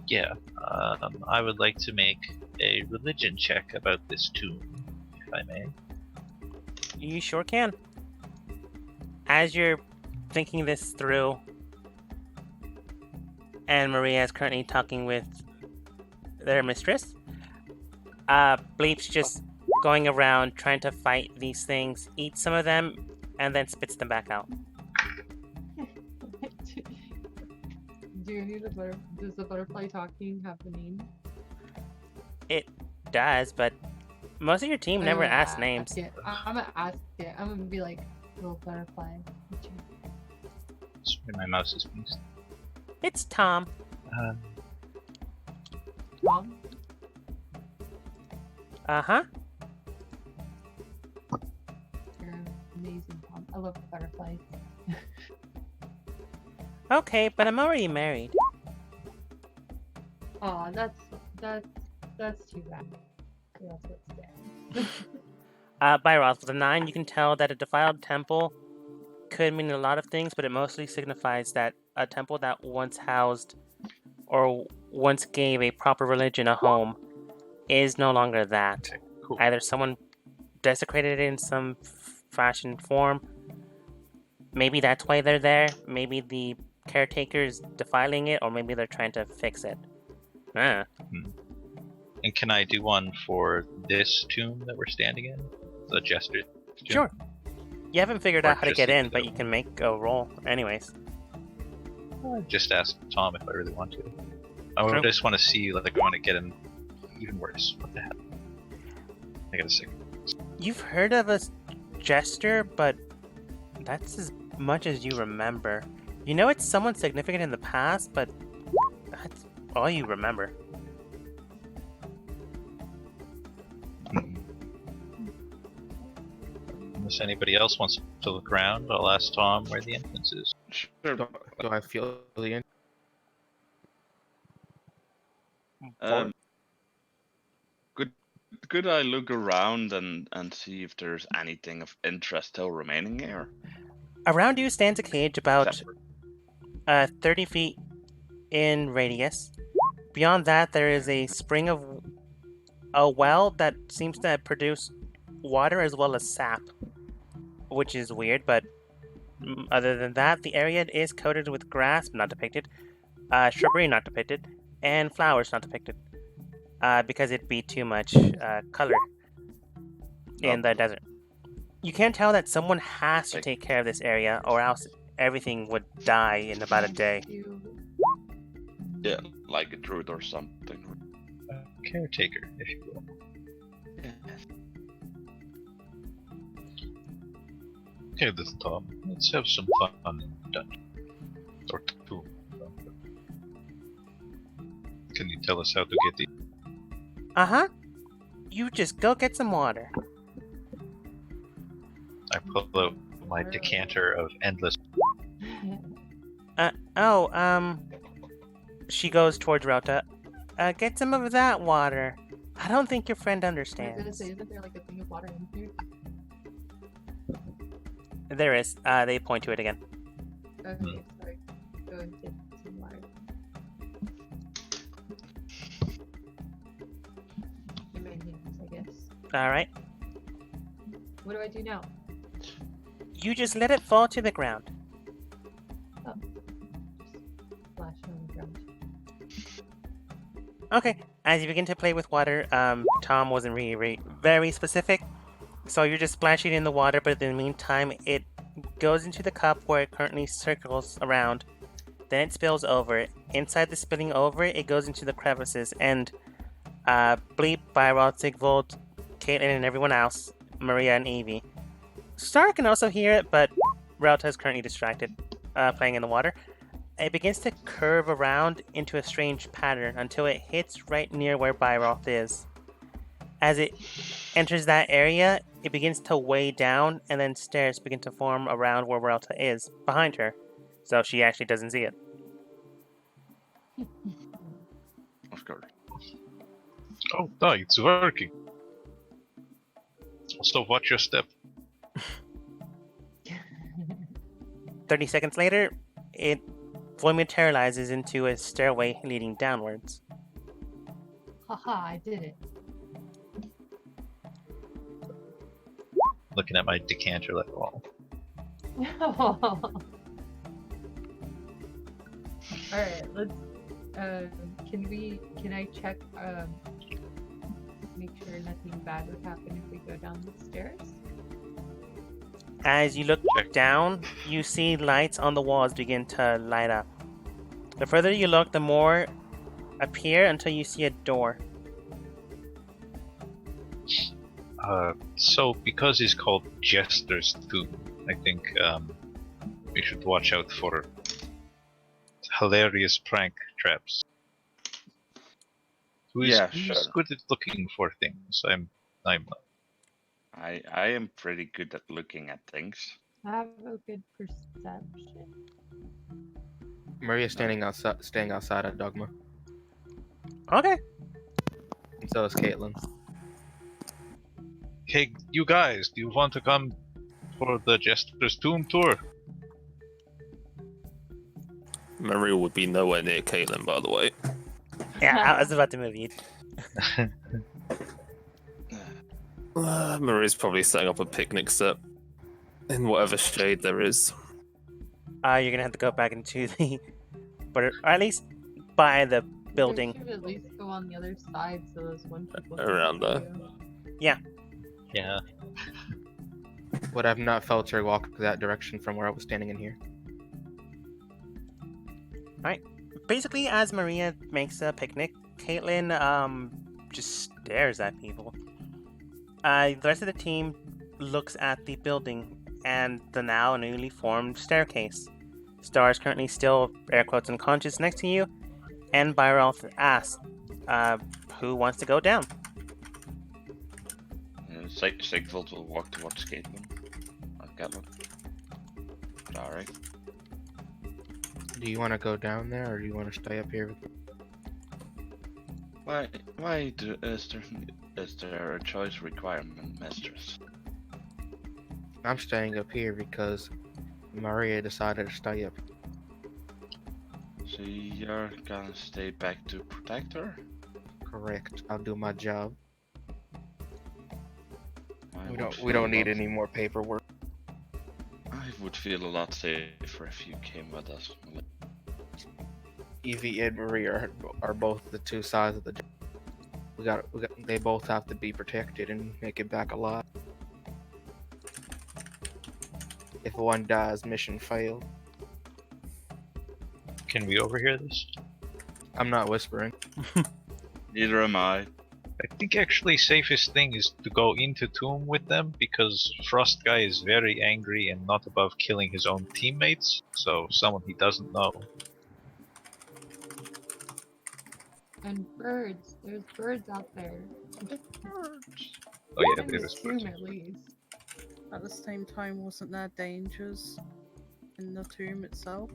Yeah, I would like to make a religion check about this tomb, if I may. You sure can. As you're thinking this through, and Maria is currently talking with their mistress, Bleep's just going around trying to fight these things, eats some of them, and then spits them back out. Do you need does the butterfly talking have a name? It does, but most of your team never asks names. Yeah, I'm gonna ask it. I'm gonna be like, little butterfly. What's your Sorry, my mouse is being. It's Tom. Tom? Uh-huh. You're amazing, Tom. I love butterflies. Okay, but I'm already married. Aw, that's too bad. That's what's sad. By Roth, with a 9, you can tell that a defiled temple could mean a lot of things, but it mostly signifies that a temple that once housed or once gave a proper religion a home is no longer that. Okay, cool. Either someone desecrated it in some fashion form. Maybe that's why they're there. Maybe the caretaker's defiling it, or maybe they're trying to fix it. Ah. And can I do one for this tomb that we're standing in? The Jester tomb? Sure. You haven't figured Or out how to just get leave in, it but there. you can make a roll anyways. Just ask Tom if I really want to. I Sure. just want to see, like, I want to get him even worse. What the hell? I got a second. You've heard of a Jester, but that's as much as you remember. You know it's someone significant in the past, but that's all you remember. Unless anybody else wants to look around, I'll ask Tom where the entrance is. Sure. Do I feel the Um, could I look around and see if there's anything of interest still remaining here? Around you stands a cage about Except for- 30 feet in radius. Beyond that, there is a spring of a well that seems to produce water as well as sap, which is weird, but other than that, the area is coated with grass, not depicted, shrubbery, not depicted, and flowers, not depicted, because it'd be too much color in the desert. You can tell that someone has to take care of this area, or else everything would die in about a day. Yeah, like a druid or something. Caretaker, if you will. Okay, little Tom, let's have some fun in the dungeon. Or tomb. Can you tell us how to get the... Uh-huh. You just go get some water. I pull out my decanter of endless... She goes towards Rota. Get some of that water. I don't think your friend I was gonna understands. say, isn't there like a thing of water in here? There is. They point to it again. Okay, sorry. Go and get some water. In my hands, I guess. Alright. What do I do now? You just let it fall to the ground. Splash it on the ground. Okay. As you begin to play with water, Tom wasn't really very specific. So you're just splashing in the water, but in the meantime, it goes into the cup where it currently circles around. Then it spills over. Inside the spilling over, it goes into the crevices. And Bleep, Byrod, Sigvold, Caitlin, and everyone else, Maria and Evie. Star can also hear it, but Rauta is currently distracted, playing in the water. It begins to curve around into a strange pattern until it hits right near where Byroth is. As it enters that area, it begins to weigh down, and then stairs begin to form around where Rauta is, behind her. So she actually doesn't see it. Of course. Oh, no, it's working. Also, watch your step. 30 seconds later, it materializes into a stairway leading downwards. Haha, I did it. Looking at my decanter like, oh. Alright, let's can I check make sure nothing bad would happen if we go down the stairs? As you look Check. down, you see lights on the walls begin to light up. The further you look, the more appear until you see a door. So because it's called Jester's Tomb, I think we should watch out for hilarious prank traps. Who's Yeah, sure. good at looking for things? I'm not. I am pretty good at looking at things. Have a good perception. Maria's staying outside of Dogma, Okay. and so is Caitlin. Hey, you guys, do you want to come for the Jester's Tomb tour? Maria would be nowhere near Caitlin, by the way. Yeah, I was about to move you. Maria's probably setting up a picnic set in whatever shade there is. You're gonna have to go back into the, or at least by the building. You should at least go on the other side so those one people can Around see there. you. Yeah. Would have not felt her walk that direction from where I was standing in here. Basically, as Maria makes a picnic, Caitlin just stares at people. The rest of the team looks at the building and the now newly formed staircase. Star is currently still, air quotes, unconscious next to you, and Byroth asks, who wants to go down? Sigvald will walk towards Caitlin. I'll get one. Alright. Do you want to go down there, or do you want to stay up here with me? Is there a choice requirement, mistress? I'm staying up here because Maria decided to stay up. So you're gonna stay back to protect her? Correct. I'll do my job. I We would don't. feel We don't a need lot- any more paperwork. I would feel a lot safer if you came with us. Evie and Maria are both the two sides of the. We got. They both have to be protected and make it back alive. If one dies, mission failed. Can we overhear this? I'm not whispering. Neither am I. I think actually safest thing is to go into Tomb with them because Frost Guy is very angry and not above killing his own teammates, so someone he doesn't know. And birds. There's birds out there. Oh yeah, In there this is tomb birds. at least. At the same time, wasn't there dangers in the tomb itself?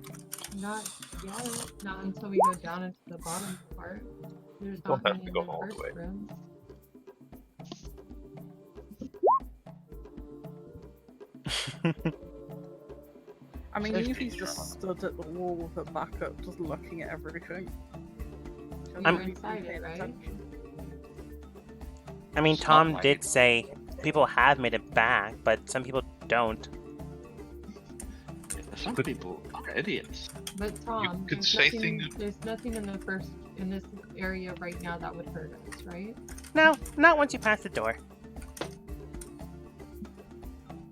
Not yet. Not until we go down into the bottom part. There's Don't not have many to in go the all the first way. rooms. I mean, Safety Evie's drama. just stood at the wall with her back up, just looking at everything. Hasn't You're really inside been it, paying right? attention. I mean, It's not Tom like did it- say people have made it back, but some people don't. Some people are idiots. But Tom, could there's say nothing, things- there's nothing in this area right now that would hurt us, right? No, not once you pass the door.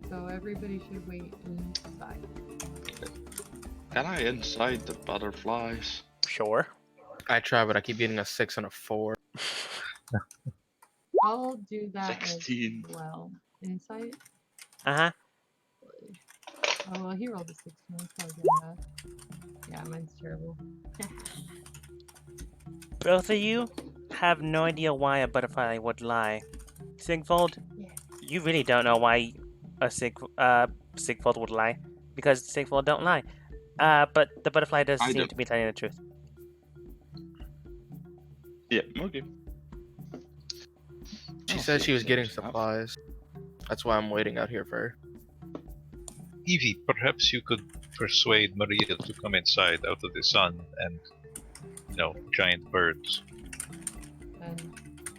So everybody should wait inside. Can I incite the butterflies? Sure. I try, but I keep getting a 6 and a 4. I'll do that 16. as well. Insight? Uh-huh. Oh well, he rolled a 16. That's probably good enough. Yeah, mine's terrible. Both of you have no idea why a butterfly would lie. Sigvald, Yeah. you really don't know why Sigvald would lie, because Sigvald don't lie. But the butterfly does I seem do. to be telling the truth. Yeah, okay. She Oh, said she was getting safe enough. supplies. That's why I'm waiting out here for her. Evie, perhaps you could persuade Maria to come inside out of the sun and, giant birds. And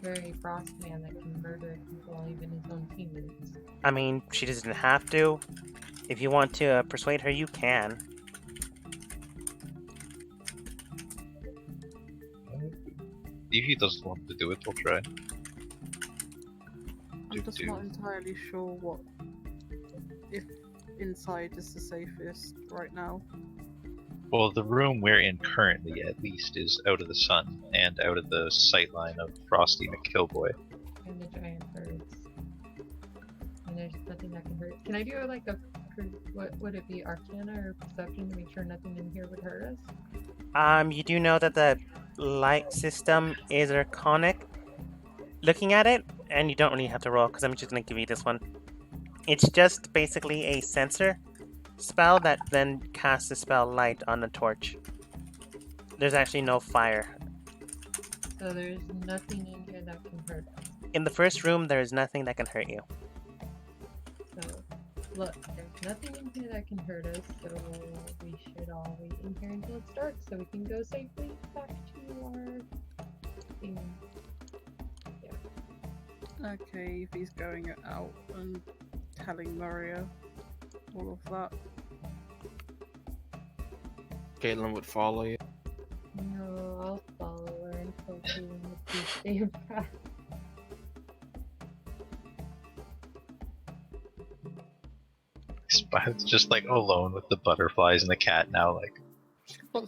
very frost man that can murder people, even his own teammates. I mean, she doesn't have to. If you want to persuade her, you can. Evie doesn't want to do it, we'll try. I'm just not entirely sure if inside is the safest right now. Well, the room we're in currently, at least, is out of the sun and out of the sightline of Frosty McKillboy. And the giant birds. And there's nothing that can hurt. Can I do like a what would it be, Arcana or Perception to make sure nothing in here would hurt us? You do know that the light system is arcanic. Looking at it, and you don't really have to roll because I'm just gonna give you this one. It's just basically a sensor spell that then casts a spell light on the torch. There's actually no fire. So there's nothing in here that can hurt us. In the first room, there is nothing that can hurt you. So look, there's nothing in here that can hurt us, so we should all wait in here until it's dark so we can go safely back to our thing. Okay, if he's going out and telling Maria all of that. Caitlin would follow you. No, I'll follow her until she and stay impressed. It's just like alone with the butterflies and the cat now. Like,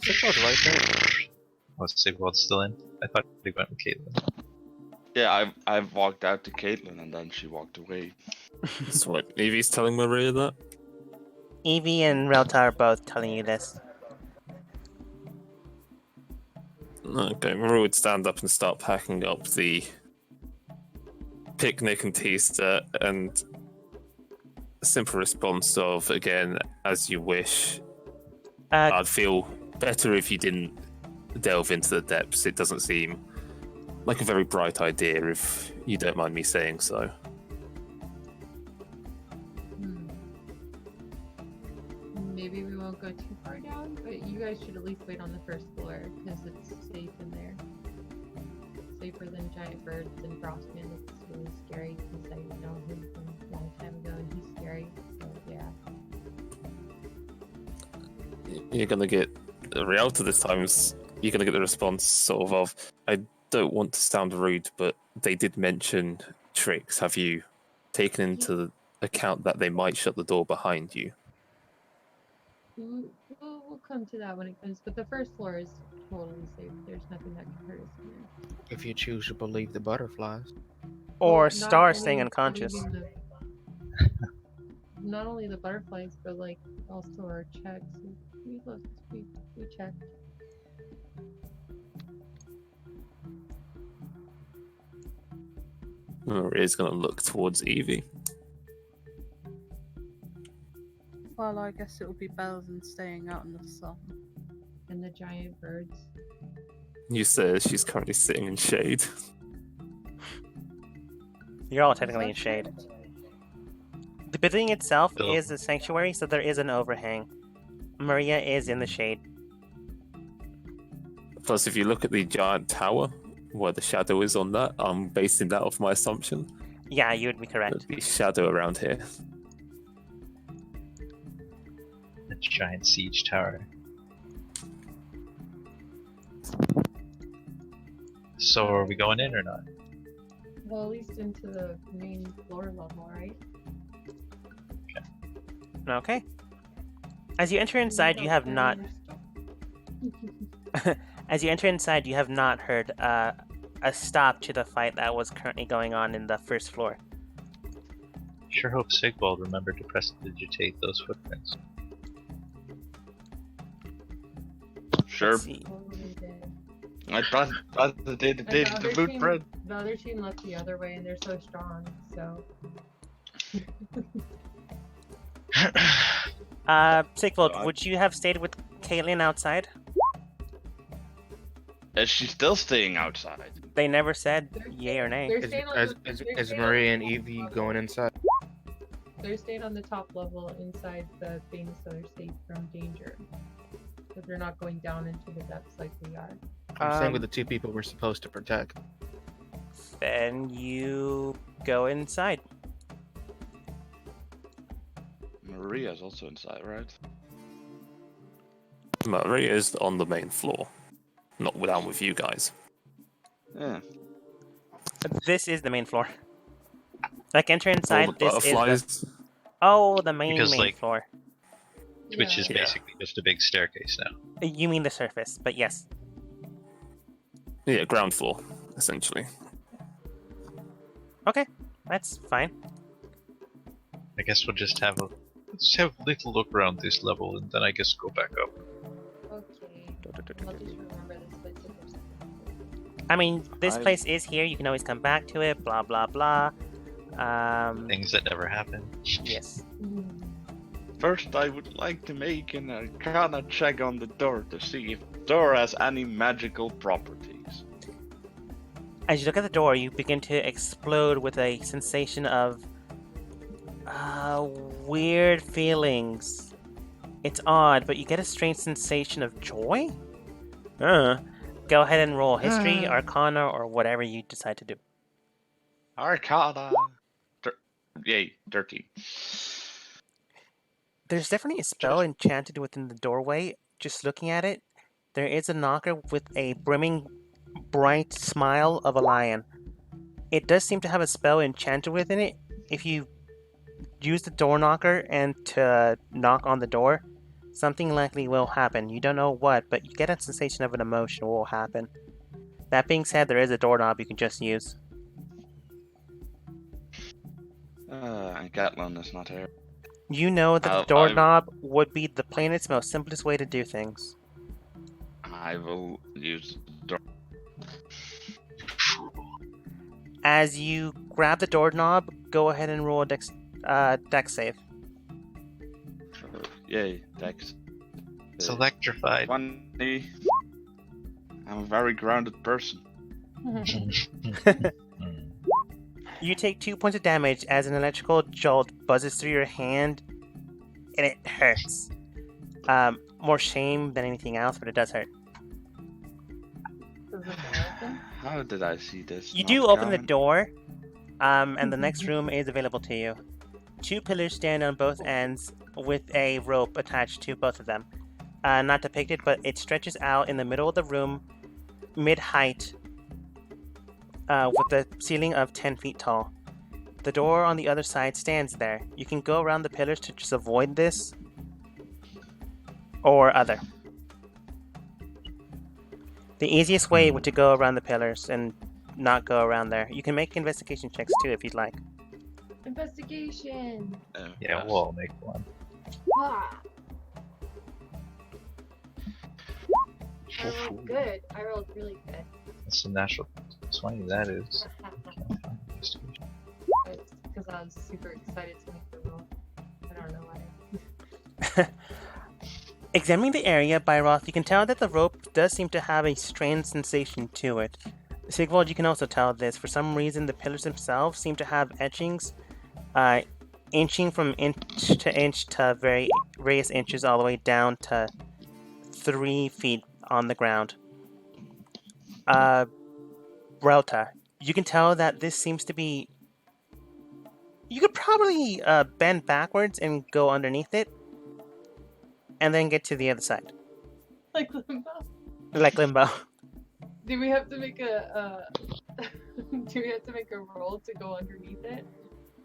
Sigvald's right there. what's Sigvald's still in? I thought he went with Caitlin. Yeah, I've walked out to Caitlin and then she walked away. So what, Evie's telling Maria that? Evie and Relta are both telling you this. Okay, Maria would stand up and start packing up the picnic and tea set, and a simple response of, again, as you wish. I'd feel better if you didn't delve into the depths. It doesn't seem like a very bright idea, if you don't mind me saying so. Maybe we won't go too far down, but you guys should at least wait on the first floor because it's safe in there. Safer than giant birds and Frostman. It's really scary because I know him from a long time ago and he's scary. So yeah. You're gonna get the reality this time. You're gonna get the response sort of, I don't want to sound rude, but they did mention tricks. Have you taken into account that they might shut the door behind you? We'll come to that when it comes, but the first floor is totally safe. There's nothing that can hurt us in there. If you choose to believe the butterflies. Or Well, Star not staying only unconscious. believing not only the butterflies, but like also our checks. We looked, we checked. Maria's gonna look towards Evie. Well, I guess it would be better than staying out in the sun. And the giant birds. You say she's currently sitting in shade. You're all Is technically that in shade. correct? The building itself Bill. is a sanctuary, so there is an overhang. Maria is in the shade. Plus, if you look at the giant tower, where the shadow is on that, I'm basing that off my assumption. Yeah, you would be correct. There'd be shadow around here. The giant siege tower. So are we going in or not? Well, at least into the main floor level, right? Okay. As you enter inside, you have not. As you enter inside, you have not heard a stop to the fight that was currently going on in the first floor. Sure hope Sigvald remembered to prestidigitate those footprints. Sure. Let's see. I prestidigitated the footprint. The other team left the other way and they're so strong, so. Sigvald, God. would you have stayed with Caitlin outside? Is she still staying outside? They never said They're yay or nay. They're Is, staying on is, the- is, they're is staying on Maria the and top Evie level. going inside? They're staying on the top level inside the thing so they're safe from danger. But they're not going down into the depths like we are. I'm saying Um, with the two people we're supposed to protect. Then you go inside. Maria's also inside, right? Maria's on the main floor, not down with you guys. Yeah. This is the main floor. Like, enter All inside, the this is the... butterflies. Oh, the main Because, like, floor. Which is Yeah. basically just a big staircase now. You mean the surface, but yes. Yeah, ground floor, essentially. Okay, that's fine. I guess we'll just have a little look around this level, and then I guess go back up. Okay. I'll just remember this place if there's something. I mean, this I- place is here. You can always come back to it. Blah blah blah. Things that never happen. Yes. First, I would like to make an arcana check on the door to see if the door has any magical properties. As you look at the door, you begin to explode with a sensation of weird feelings. It's odd, but you get a strange sensation of joy. Go ahead and roll history, arcana, or whatever you decide to do. Arcana. Yay, 13. There's definitely a spell enchanted within the doorway. Just looking at it, there is a knocker with a brimming, bright smile of a lion. It does seem to have a spell enchanted within it. If you use the door knocker and to knock on the door, something likely will happen. You don't know what, but you get a sensation of an emotion will happen. That being said, there is a doorknob you can just use. And Gatlin is not here. You know that the I- doorknob would be the plainest, most simplest way to do things. I will use the door. As you grab the doorknob, go ahead and roll a dex save. Yay, Dex. It's electrified. 20. I'm a very grounded person. You take 2 points of damage as an electrical jolt buzzes through your hand, and it hurts. More shame than anything else, but it does hurt. Does the door open? How did I see this? You not do open the coming? door, and the next room is available to you. 2 pillars stand on both ends with a rope attached to both of them. Not depicted, but it stretches out in the middle of the room, mid-height, with a ceiling of 10 feet tall. The door on the other side stands there. You can go around the pillars to just avoid this, or other. The easiest way would to go around the pillars and not go around there. You can make investigation checks too if you'd like. Investigation. Oh, Yeah, yes. we'll all make one. Ah. I rolled good. I rolled really good. That's a natural 20, that is. It's because I was super excited to make the roll. I don't know why. Examining the area, Byroth, you can tell that the rope does seem to have a strange sensation to it. Sigvald, you can also tell this. For some reason, the pillars themselves seem to have etchings, inching from inch to various inches all the way down to 3 feet on the ground. Relta, you can tell that this seems to be... You could probably bend backwards and go underneath it, and then get to the other side. Like limbo. Like limbo. Do we have to make a do we have to make a roll to go underneath it?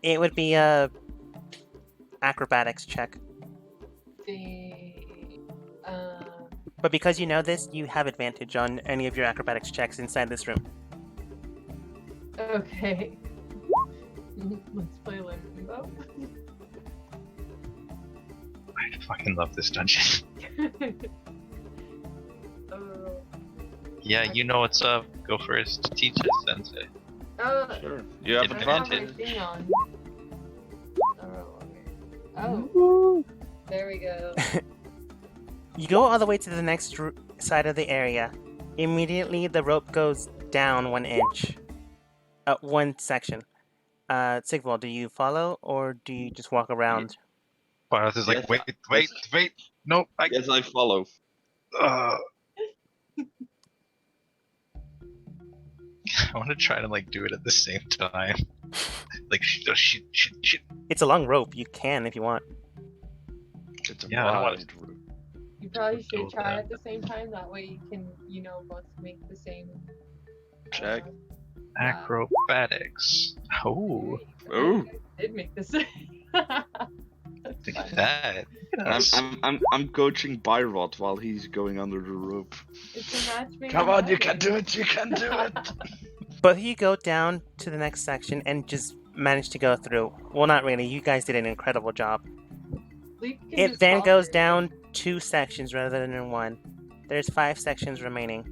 It would be a acrobatics check. But because you know this, you have advantage on any of your acrobatics checks inside this room. Okay. Let's play limbo. I fucking love this dungeon. Oh. Yeah, you know what's up. Go first. Teach us, Sensei. Oh, Sure. You have I I don't have my advantage. thing on. Oh, there we go. You go all the way to the next side of the area. Immediately, the rope goes down 1 inch. 1 section. Sigvald, do you follow, or do you just walk around? Pyroth is like, Yes, wait. Nope, I... Yes, I follow. I want to try to like do it at the same time. Like shit. It's a long rope. You can if you want. It's a Yeah, I don't wanna- wide route. You probably Go should with try that. at the same time. That way you can, both make the same Check. Acrobatics. Oh, Ooh. I did make the same. Look at that. Look at I'm us. I'm coaching Byrod while he's going under the rope. It's a match made Come in on, you can heaven. do it. You can do it. Both of you go down to the next section and just manage to go through. Well, not really. You guys did an incredible job. Leaf can It just then fall goes through. down 2 sections rather than in 1. There's 5 sections remaining.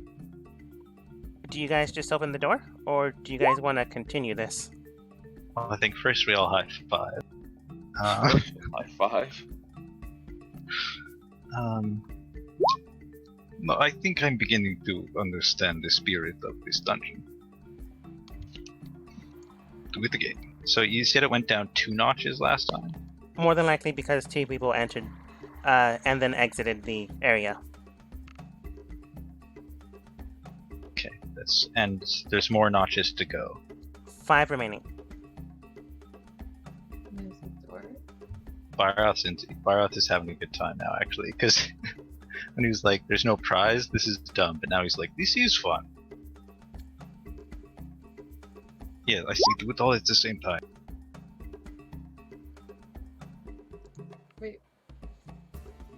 Do you guys just open the door, or do you guys want to continue this? Well, I think first we all high five. High five. No, I think I'm beginning to understand the spirit of this dungeon. Do it again. So you said it went down 2 notches last time? More than likely because 2 people entered and then exited the area. Okay, and there's more notches to go. 5 remaining. There's a door. Byroth is having a good time now, actually, because when he was like, "There's no prize, this is dumb," but now he's like, "This is fun." Yeah, I see. Do it all at the same time. Wait.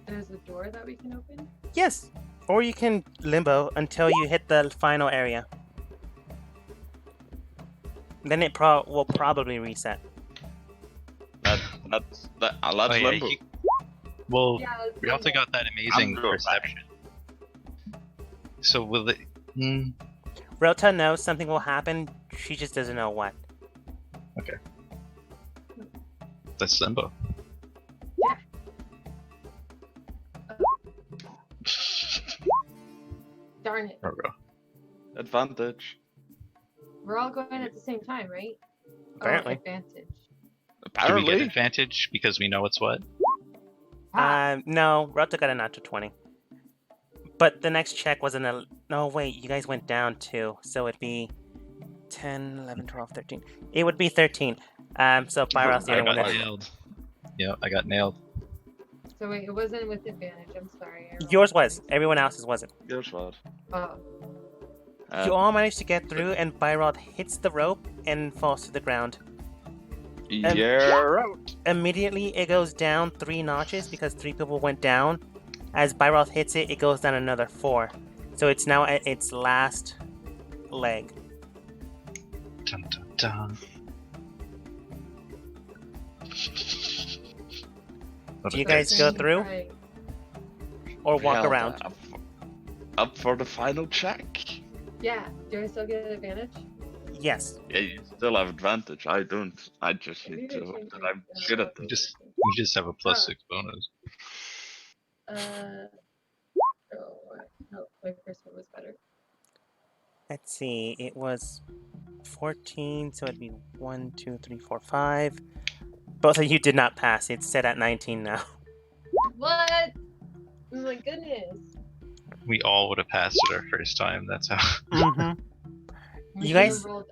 There's a door that we can open? Yes, or you can limbo until you hit the final area. Then it will probably reset. Let's Oh, yeah, limbo. Well, Yeah, let's we also limbo. got that amazing I'm going perception. So will it? Rota knows something will happen, she just doesn't know what. That's limbo. Darn it. Or, Advantage. We're all going at the same time, right? Apparently. Oh, advantage. do we Apparently. get advantage because we know it's what? No, Rota got a natural 20. But the next check wasn't a... No, wait, you guys went down 2, so it'd be 10, 11, 12, 13. It would be 13. So Byroth's the I only got one. nailed. Yeah, I got nailed. So wait, it wasn't with advantage. I'm sorry. I rolled Yours was. twice. Everyone else's wasn't. Yours what? Oh. You all managed to get through, and Byroth hits the rope and falls to the ground. You're out. Immediately, it goes down 3 notches because 3 people went down. As Byroth hits it, it goes down another 4. So it's now at its last leg. Dun, dun, dun. Do you guys go through Right. or walk Well, around? Up for the final check. Yeah. Do I still get advantage? Yes. Yeah, you still have advantage. I don't. I just Maybe need they to. changed That it. I'm good at You this. just have a +6 bonus. No, my first one was better. Let's see. It was 14, so it'd be 1, 2, 3, 4, 5. Both of you did not pass. It's set at 19 now. What? Oh my goodness. We all would have passed it our first time. That's how. Mm-hmm. We You should've guys rolled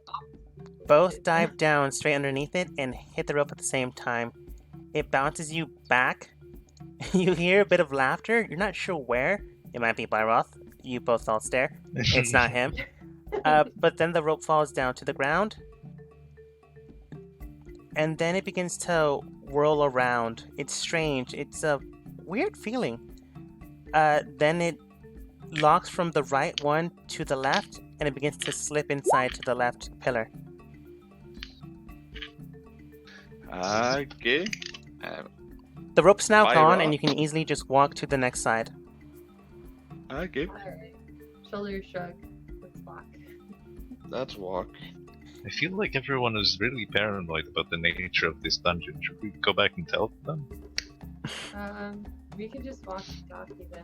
both dive down straight underneath it and hit the rope at the same time. It bounces you back. You hear a bit of laughter. You're not sure where. It might be Byroth. You both all stare. It's not him. But then the rope falls down to the ground. And then it begins to whirl around. It's strange. It's a weird feeling. Then it locks from the right one to the left, and it begins to slip inside to the left pillar. Okay. The rope's now gone, Byroth? and you can easily just walk to the next side. Okay. Alright. Shoulder shrug. Let's walk. Let's walk. I feel like everyone is really paranoid about the nature of this dungeon. Should we go back and tell them? We can just walk talkie then.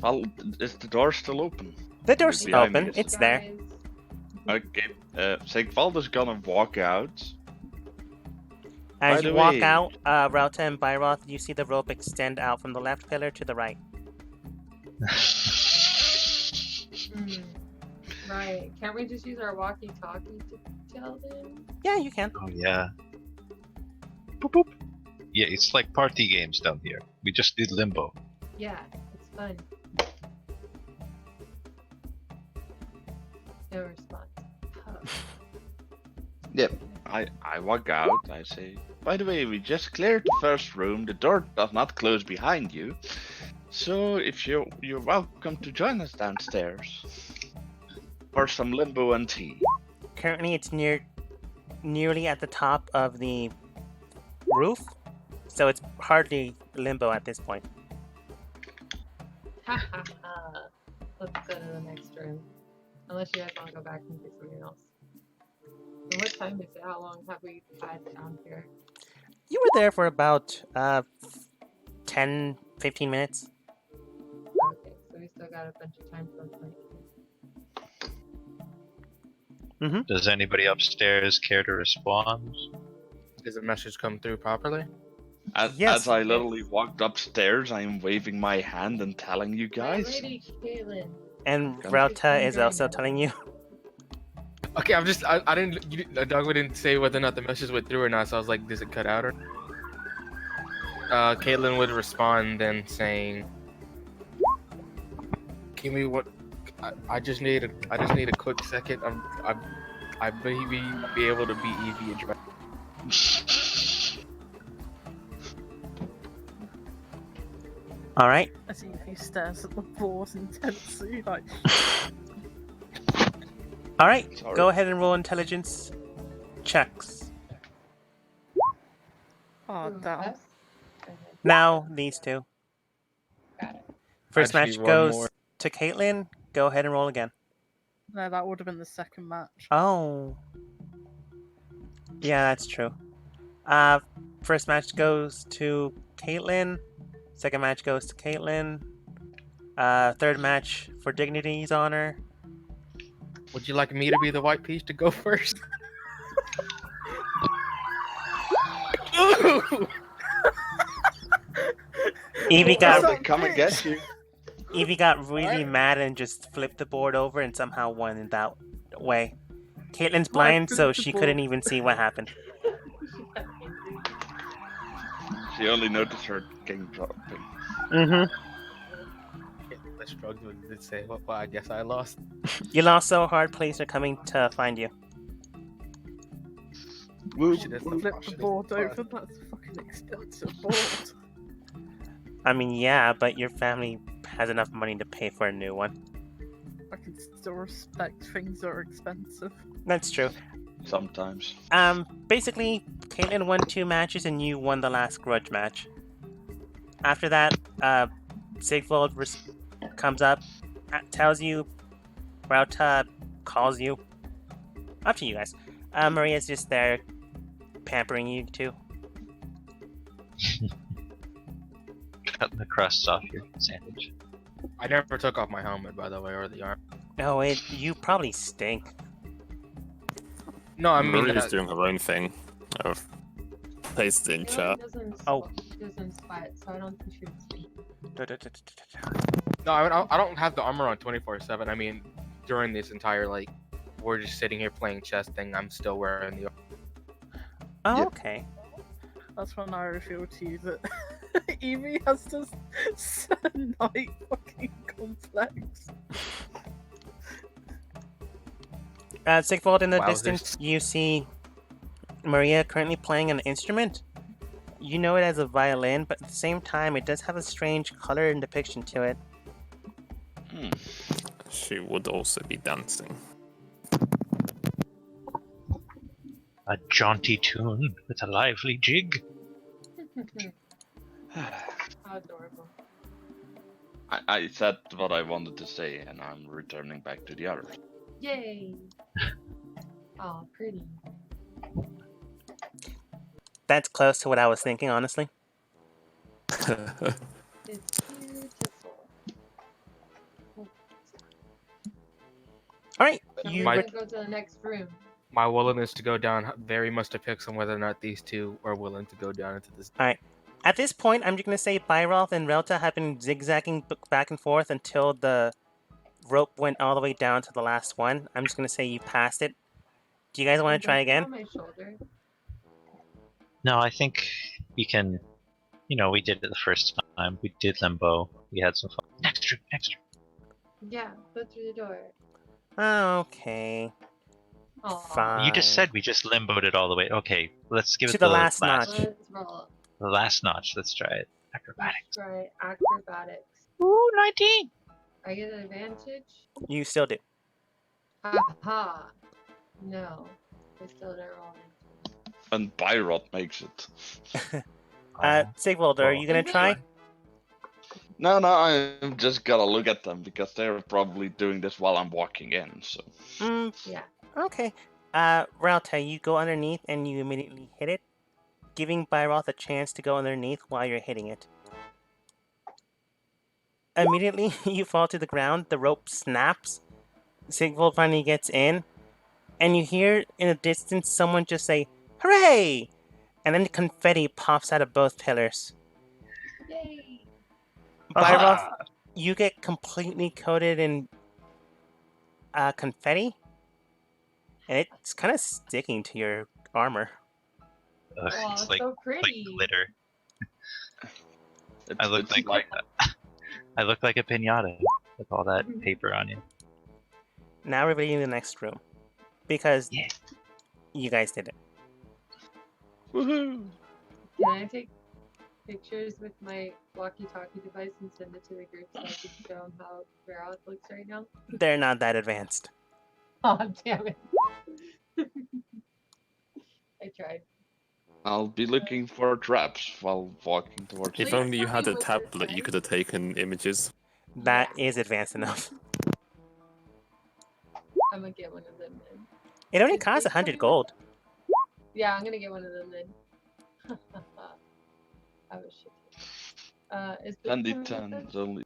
Well, is the door still open? The door's Behind me open. is- It's there. Guys, Okay. Sigvalda's gonna walk out. As By you the walk way- out, Rauta and Byroth, you see the rope extend out from the left pillar to the right. Right. Can't we just use our walkie-talkie to tell them? Yeah, you can. Oh yeah. Boop boop. Yeah, it's like party games down here. We just did limbo. Yeah, it's fun. No response. Huh. Yep. I walk out. I say, By the way, we just cleared the first room. The door does not close behind you. So if you're welcome to join us downstairs for some limbo and tea. Currently, it's nearly at the top of the roof, so it's hardly limbo at this point. Ha ha ha. Let's go to the next room. Unless you guys want to go back and do something else. And what time is it? How long have we had down here? You were there for about 10, 15 minutes. Okay, so we still got a bunch of time for the night. Does anybody upstairs care to respond? Does the message come through properly? Yes. As I literally walked upstairs, I am waving my hand and telling you My guys. lady Caitlin. And Come. Rauta is also telling you. Okay, I Dogma didn't say whether or not the message went through or not, so I was like, does it cut out or? Caitlin would respond then saying, "Give me what? I just need a quick second. I may be able to beat Evie and Dra-" All right. As he stares at the board intensely, like. All right. Sorry. Go ahead and roll intelligence checks. Oh, Who, damn. us? Okay, Now these two. got it. First Actually, match one goes more. to Caitlin. Go ahead and roll again. No, that would have been the second match. Oh. Yeah, that's true. First match goes to Caitlin. Second match goes to Caitlin. Third match for Dignity's honor. Would you like me to be the white piece to go first? Evie Well, got they come and get you. Evie got really mad and just flipped the board over and somehow won in that way. Caitlin's blind, so she couldn't even see what happened. She only noticed her game dropping. Mm-hmm. I struggled with say, well, I guess I lost. You lost, so hard police are coming to find you. Shit, that's Flip the shit, board that's- over, that's a fucking expensive board. I mean, yeah, but your family has enough money to pay for a new one. I can still respect things that are expensive. That's true. Sometimes. Basically, Caitlin won 2 matches and you won the last grudge match. After that, Sigvald comes up, tells you, Rauta calls you. Up to you guys. Maria's just there, pampering you two. Cutting the crusts off your sandwich. I never took off my helmet, by the way, or the arm. No, you probably stink. No, I mean, Maria's doing her own thing. I've placed it in chat. Oh. Doesn't sweat, so I don't think she would speak. no, I don't have the armor on 24/7. I mean, during this entire like, we're just sitting here playing chess thing. I'm still wearing the. Oh, Yep. okay. That's when I revealed to you that Evie has this night fucking complex. Sigvald, in the Wowzers. distance, you see Maria currently playing an instrument. You know it as a violin, but at the same time, it does have a strange color and depiction to it. She would also be dancing. A jaunty tune with a lively jig. How adorable. I said what I wanted to say, and I'm returning back to the others. Yay! Oh, pretty. That's close to what I was thinking, honestly. It's beautiful. Alright, So you... we're My- gonna go to the next room. My willingness to go down very much depicts on whether or not these two are willing to go down into this. At this point, I'm just going to say Byrolf and Relta have been zigzagging back and forth until the rope went all the way down to the last one. I'm just going to say you passed it. Do you guys want to try Don't sit again? on my shoulder. No, I think we can. You know, we did it the first time. We did limbo. We had some fun. Next room. Yeah, go through the door. Okay. Aw. You just Fine. said we just limboed it all the way. Okay, let's give To it the last notch. Let's roll. The last notch. Let's try it. Let's Acrobatics. try acrobatics. Ooh, 19. I get an advantage? You still do. Ha! No. I still didn't roll it. And Byrod makes it. Sigvold, are you gonna Is it? try? No, I'm just gotta look at them because they're probably doing this while I'm walking in. So Yeah. Okay. Ralta, you go underneath and you immediately hit it, giving Byroth a chance to go underneath while you're hitting it. Immediately, you fall to the ground, the rope snaps, Sigvold finally gets in, and you hear in the distance someone just say, "Hooray!" And then the confetti pops out of both pillars. Yay! Byroth, you get completely coated in confetti, and it's kind of sticking to your armor. Aw, It's it's like so pretty. glitter. it's, I look it's like I look like a pinata with all that paper on you. Now we're reading the next room, because Yeah. you guys did it. woohoo! Can I take pictures with my walkie-talkie device and send it to the group so I can show them how Varroth looks right now? They're not that advanced. Aw, damn it. I tried. I'll be looking for traps while walking towards. If Please only you come had in a with this, tablet, you guys. could have taken images. That is advanced enough. I'm gonna get one of them then. It only Is costs Blake 100 coming gold. Yeah, I'm gonna get one of them then. I was shit. Is Blake coming with 10d10 us? is only.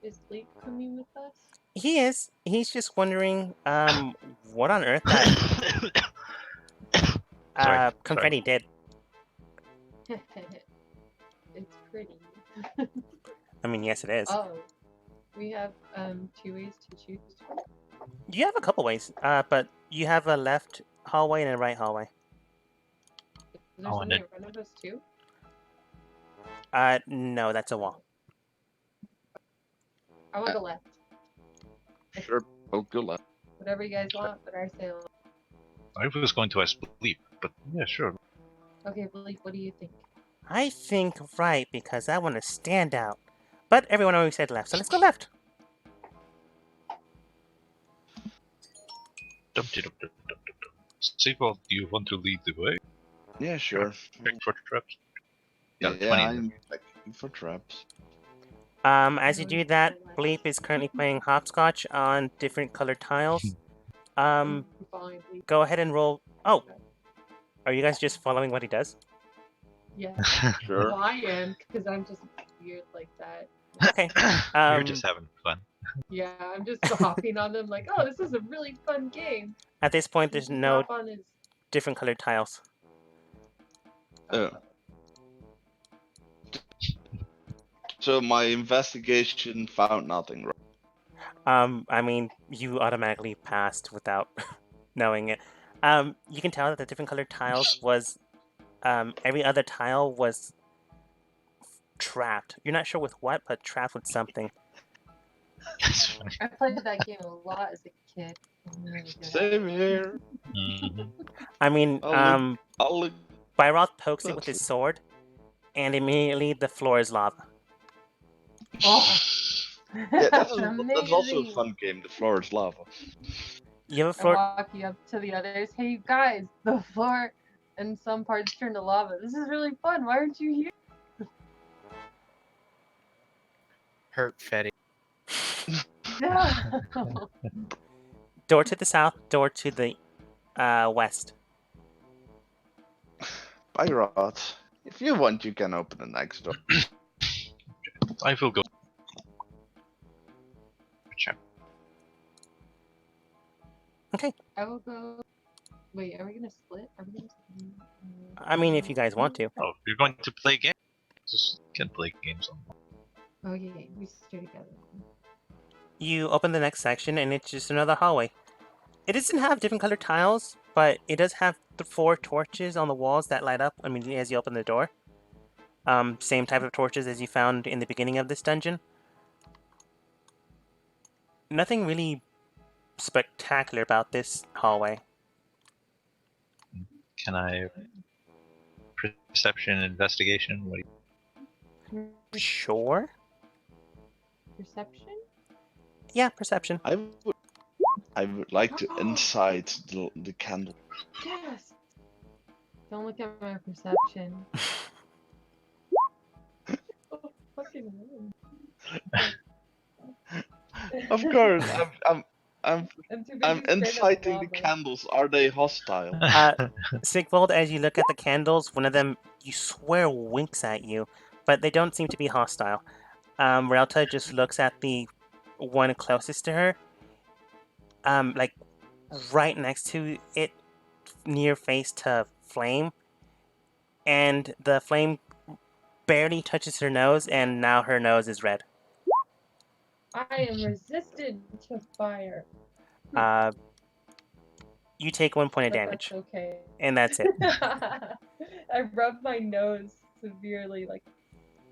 Is Blake coming with us? He is. He's just wondering, what on earth that Sorry. confetti did. It's pretty. I mean, yes, it is. Oh, we have 2 ways to choose from. You have a couple ways, but you have a left hallway and a right hallway. Is there Oh, and something in front of us too? No, that's a wall. I want to go left. Sure, I'll go left. Whatever you guys want, but I say left. I was going to ask Bleep, but yeah, sure. Okay, Blake, what do you think? I think right because I want to stand out. But everyone always said left, so let's go left. Sigvald, do you want to lead the way? Yeah, sure. Check for traps. Yeah, Got 20 in I'm checking for traps. As you No, do you that, go left. Bleep is currently playing hopscotch on different colored tiles. I'm following Blake. Go ahead and roll. Oh, are you guys just following what he does? Yeah. Sure. Well, I am, because I'm just weird like that. Okay. You're just having fun. Yeah, I'm just hopping on them like, oh, this is a really fun game. At this point, there's Just no hop on his... different colored tiles. Oh. So my investigation found nothing, right? I mean, you automatically passed without knowing it. You can tell that the different colored tiles was, every other tile was trapped. You're not sure with what, but trapped with something. That's funny. I played that game a lot as a kid. I'm really good at it. Same here. Mhm. I mean, I'll look. Byroth pokes it with his sword, and immediately the floor is lava. Oh, Yeah, that's that's also a amazing. fun game. The floor is lava. You have a I'm floor. walking up to the others. Hey, you guys, the floor and some parts turn to lava. This is really fun. Why aren't you here? Hurt Fetty. No. Door to the south, door to the west. Byrod, if you want, you can open the next door. I will go. Check. I will go. Wait, are we gonna split? Are we gonna? I mean, if you guys want to. Oh, you're going to play games? Just can play games on. Okay, we stay together. You open the next section, and it's just another hallway. It doesn't have different colored tiles, but it does have the 4 torches on the walls that light up immediately as you open the door. Same type of torches as you found in the beginning of this dungeon. Nothing really spectacular about this hallway. Can I perception investigation? What do you... Sure. Perception? Yeah, perception. I would like to insight the candle. Yes! Don't look at my perception. Oh, fucking win. Of course, I'm too busy I'm staring at inciting the lava. candles. Are they hostile? Sigvold, as you look at the candles, one of them, you swear, winks at you, but they don't seem to be hostile. Relta just looks at the one closest to her, like right next to it, near face to flame, and the flame barely touches her nose, and now her nose is red. I am resistant to fire. You take 1 point of But damage, that's okay. and that's it. I rub my nose severely, like,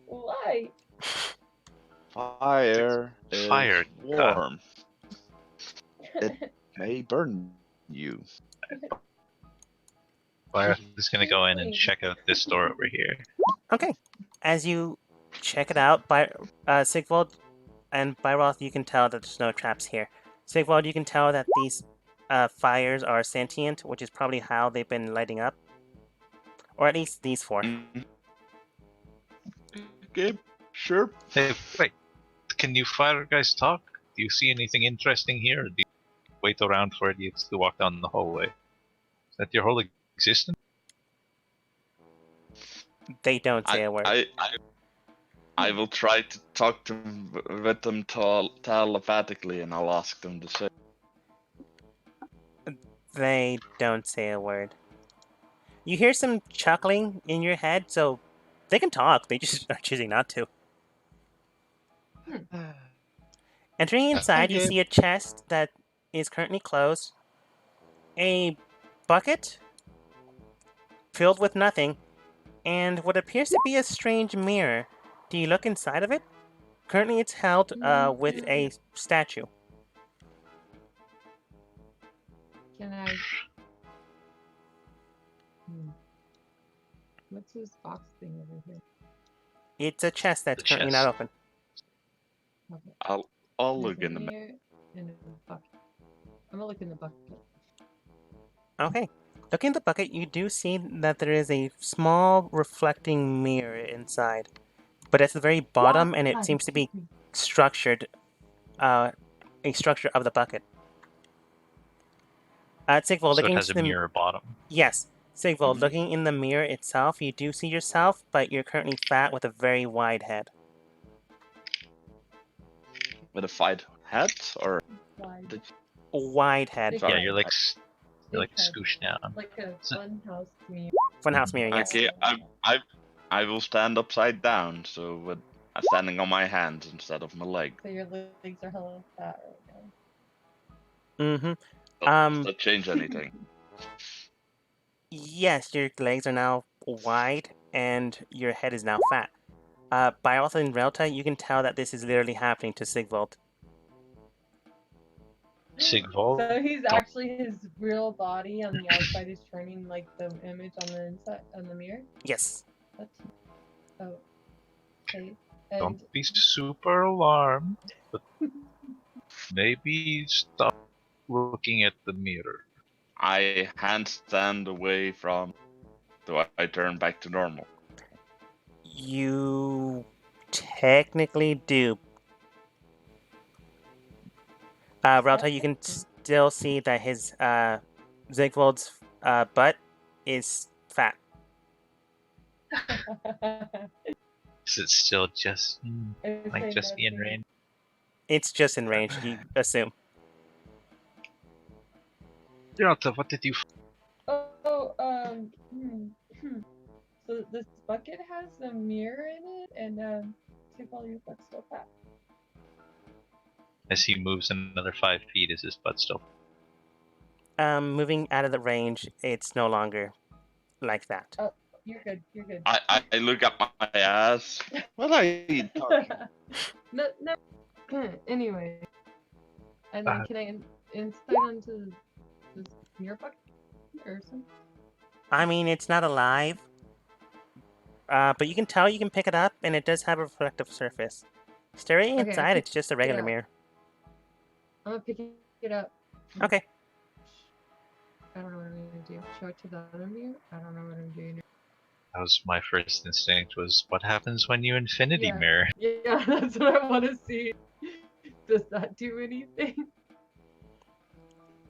why? Fire is Fire, warm. It may burn you. Fire is gonna go in and check out this door over here. Okay. As you check it out, by Sigvold and Byroth, you can tell that there's no traps here. Sigvold, you can tell that these fires are sentient, which is probably how they've been lighting up. Or at least these 4. Okay, sure. Hey, wait. Can you fire guys talk? Do you see anything interesting here? Or do you wait around for idiots to walk down the hallway? Is that your whole existence? They don't say a word. I will try to talk to with them telepathically, and I'll ask them to say. They don't say a word. You hear some chuckling in your head, so they can talk. They just are choosing not to. Entering inside, you Okay. see a chest that is currently closed, a bucket filled with nothing, and what appears to be a strange mirror. Do you look inside of it? Currently, it's held with a statue. Can I? What's this box thing over here? It's a chest that's The currently chest. not open. Okay. I'll look in the mirror and a bucket. I'm gonna look in the bucket. Okay. Looking at the bucket, you do see that there is a small reflecting mirror inside, but it's the very bottom, and it seems to be structured, a structure of the bucket. Sigvold, So it looking has into a the mirror bottom. yes, Sigvold, looking in the mirror itself, you do see yourself, but you're currently fat with a very wide head. with a fight hat or Wide. A wide head. Big Yeah, head. you're like Big head. scooshed down. Like a funhouse mirror. Funhouse mirror, yes. Okay, I will stand upside down, so with standing on my hands instead of my leg. So your legs are hella fat right now. Mm-hmm. Does that change anything? Yes, your legs are now wide, and your head is now fat. Bioth and Relta, you can tell that this is literally happening to Sigvold. Sigvold? So he's actually his real body on the outside is turning like the image on the inside on the mirror. Yes. That's okay. And Don't be super alarmed, but maybe stop looking at the mirror. I handstand away from. Do I turn back to normal? You technically do. Relta, you can still see that his Zigvold's butt is fat. Is it still just I like say just in nothing. range? It's just in range, you assume. Yota, what did you? So this bucket has a mirror in it, and take all your butt still fat. As he moves another 5 feet, is his butt still? Moving out of the range, it's no longer like that. Oh, you're good. You're good. I look at my ass. What are you talking? No. Anyway, and then can I insight onto this mirror bucket or something? I mean, it's not alive, but you can tell you can pick it up, and it does have a reflective surface. Staring Okay, inside, pick it's just a it regular up. mirror. I'm gonna pick it up. Okay. I don't know what I'm gonna do. Show it to the other mirror? I don't know what I'm doing. That was my first instinct. Was what happens when you infinity Yeah. mirror? Yeah, that's what I want to see. Does that do anything?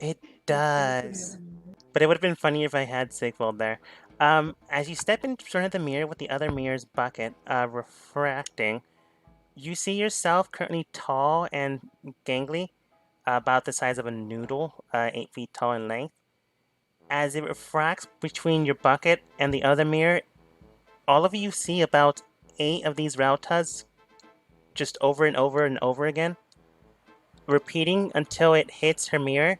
It Show it to the does. other mirror. But it would have been funny if I had Sigfold there. As you step in front of the mirror with the other mirror's bucket refracting, you see yourself currently tall and gangly, about the size of a noodle, 8 feet tall in length. As it refracts between your bucket and the other mirror, all of you see about 8 of these Rautas just over and over and over again, repeating until it hits her mirror,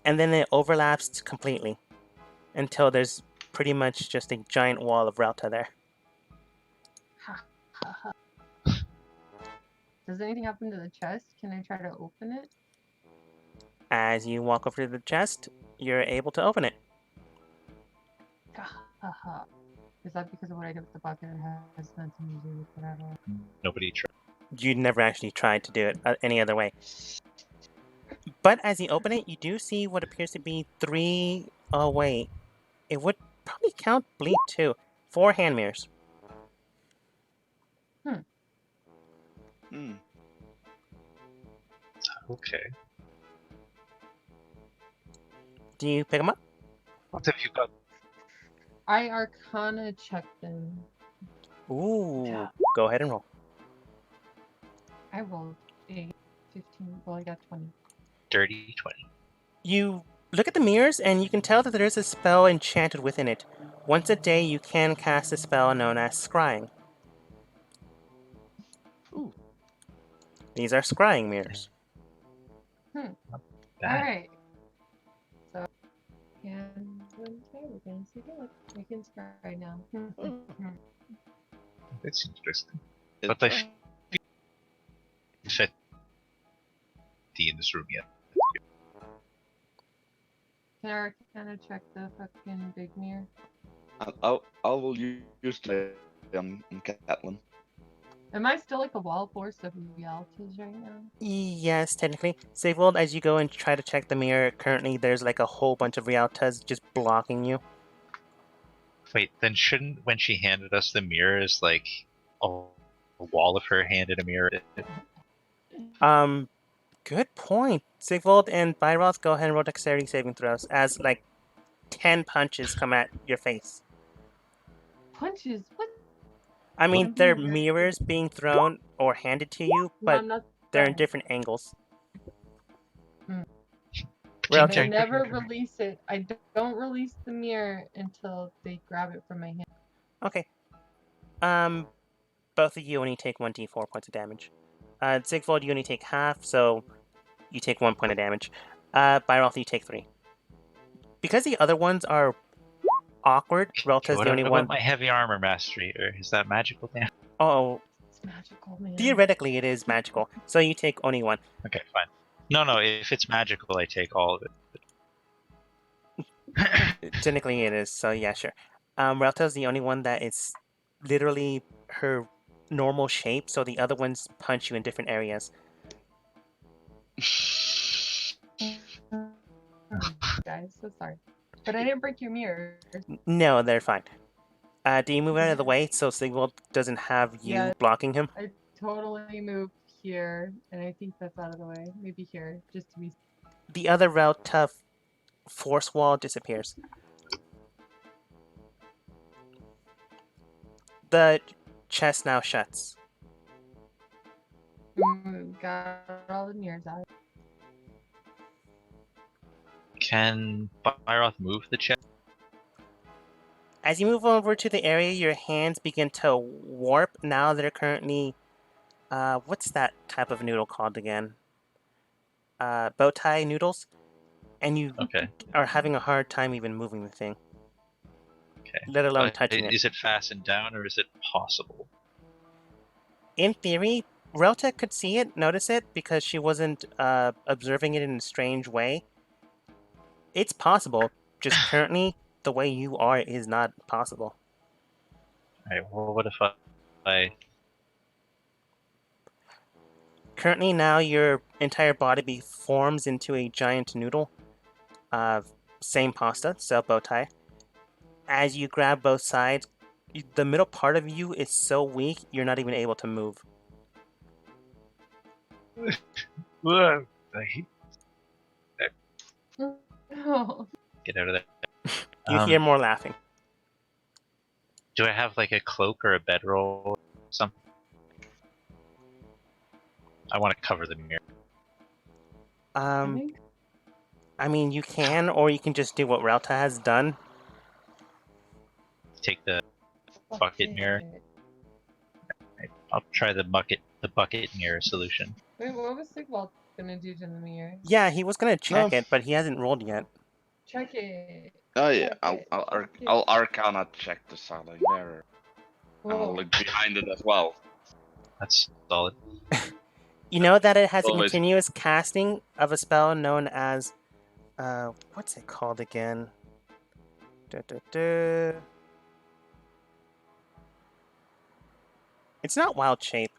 and then it overlaps completely until there's pretty much just a giant wall of Rauta there. Does anything happen to the chest? Can I try to open it? As you walk over to the chest, you're able to open it. Is that because of what I did with the bucket, or has nothing to do with it at all? Nobody tried. You never actually tried to do it any other way. But as you open it, you do see what appears to be 3. Oh, wait. It would probably count bleed too. 4 hand mirrors. Hmm. Okay. Do you pick them up? What have you got? I Arcana checked them. Ooh. Go ahead and roll. I rolled 8, 15. Well, I got 20. Dirty 20. You look at the mirrors, and you can tell that there is a spell enchanted within it. Once a day, you can cast a spell known as Scrying. Ooh. These are Scrying mirrors. Bad. Alright. So, and okay, we're gonna see it. We can scry now. Oh. That's interesting. It's But I feel in this room yet. Can I Arcana check the fucking big mirror? I will use the on Catelyn. Am I still like a wall force of realities right now? Yes, technically. Savewold, as you go and try to check the mirror, currently there's like a whole bunch of Rialtas just blocking you. Wait, then shouldn't when she handed us the mirrors, like a wall of her handed a mirror? Good point. Sigvold and Byroth, go ahead and roll dexterity saving throws as like 10 punches come at your face. Punches? What? I mean, I'm they're being mirrors being thrown or handed to you, No, but I'm not they're in that. different angles. And Relta, I never release it. I don't release the mirror until they grab it from my hand. okay. Both of you only take 1d4 points of damage. Sigvold, you only take half, so you take 1 point of damage. Byroth, you take 3. Because the other ones are awkward, Relta's What the only about one. my heavy armor mastery? Or is that magical damage? Oh, It's magical, man. theoretically it is magical, so you take only 1. Okay, fine. No, if it's magical, I take all of it. Technically it is, so yeah, sure. Relta's the only one that is literally her normal shape, so the other ones punch you in different areas. Guys, so sorry. But I didn't break your mirror. No, they're fine. Do you move out of the way so Sigvold doesn't have you Yeah. blocking him? I totally moved here, and I think that's out of the way. Maybe here, just to be. The other Relta force wall disappears. The chest now shuts. Got all the mirrors out. Can Byroth move the chest? As you move over to the area, your hands begin to warp. Now they're currently, what's that type of noodle called again? Bow tie noodles, and you Okay. are having a hard time even moving the thing, Okay. let alone touching it. Is it fastened down or is it possible? In theory, Relta could see it, notice it, because she wasn't observing it in a strange way. It's possible, just currently, the way you are is not possible. Alright, well, what if I Currently, now your entire body forms into a giant noodle. Same pasta, so bow tie. As you grab both sides, the middle part of you is so weak, you're not even able to move. Ugh, I hate Oh. get out of there. You hear more laughing. Do I have like a cloak or a bedroll or something? I want to cover the mirror. I think I mean, you can, or you can just do what Rauta has done. Take the fuck bucket mirror. it. I'll try the bucket mirror solution. Wait, what was Sigvald gonna do to the mirror? Yeah, he was gonna check No. it, but he hasn't rolled yet. Check it. Oh yeah, Check it, I'll check it. I'll Arcana check the silent mirror. And I'll Whoa. look behind it as well. That's solid. You know that it has a Always. continuous casting of a spell known as, what's it called again? It's not Wild Shape,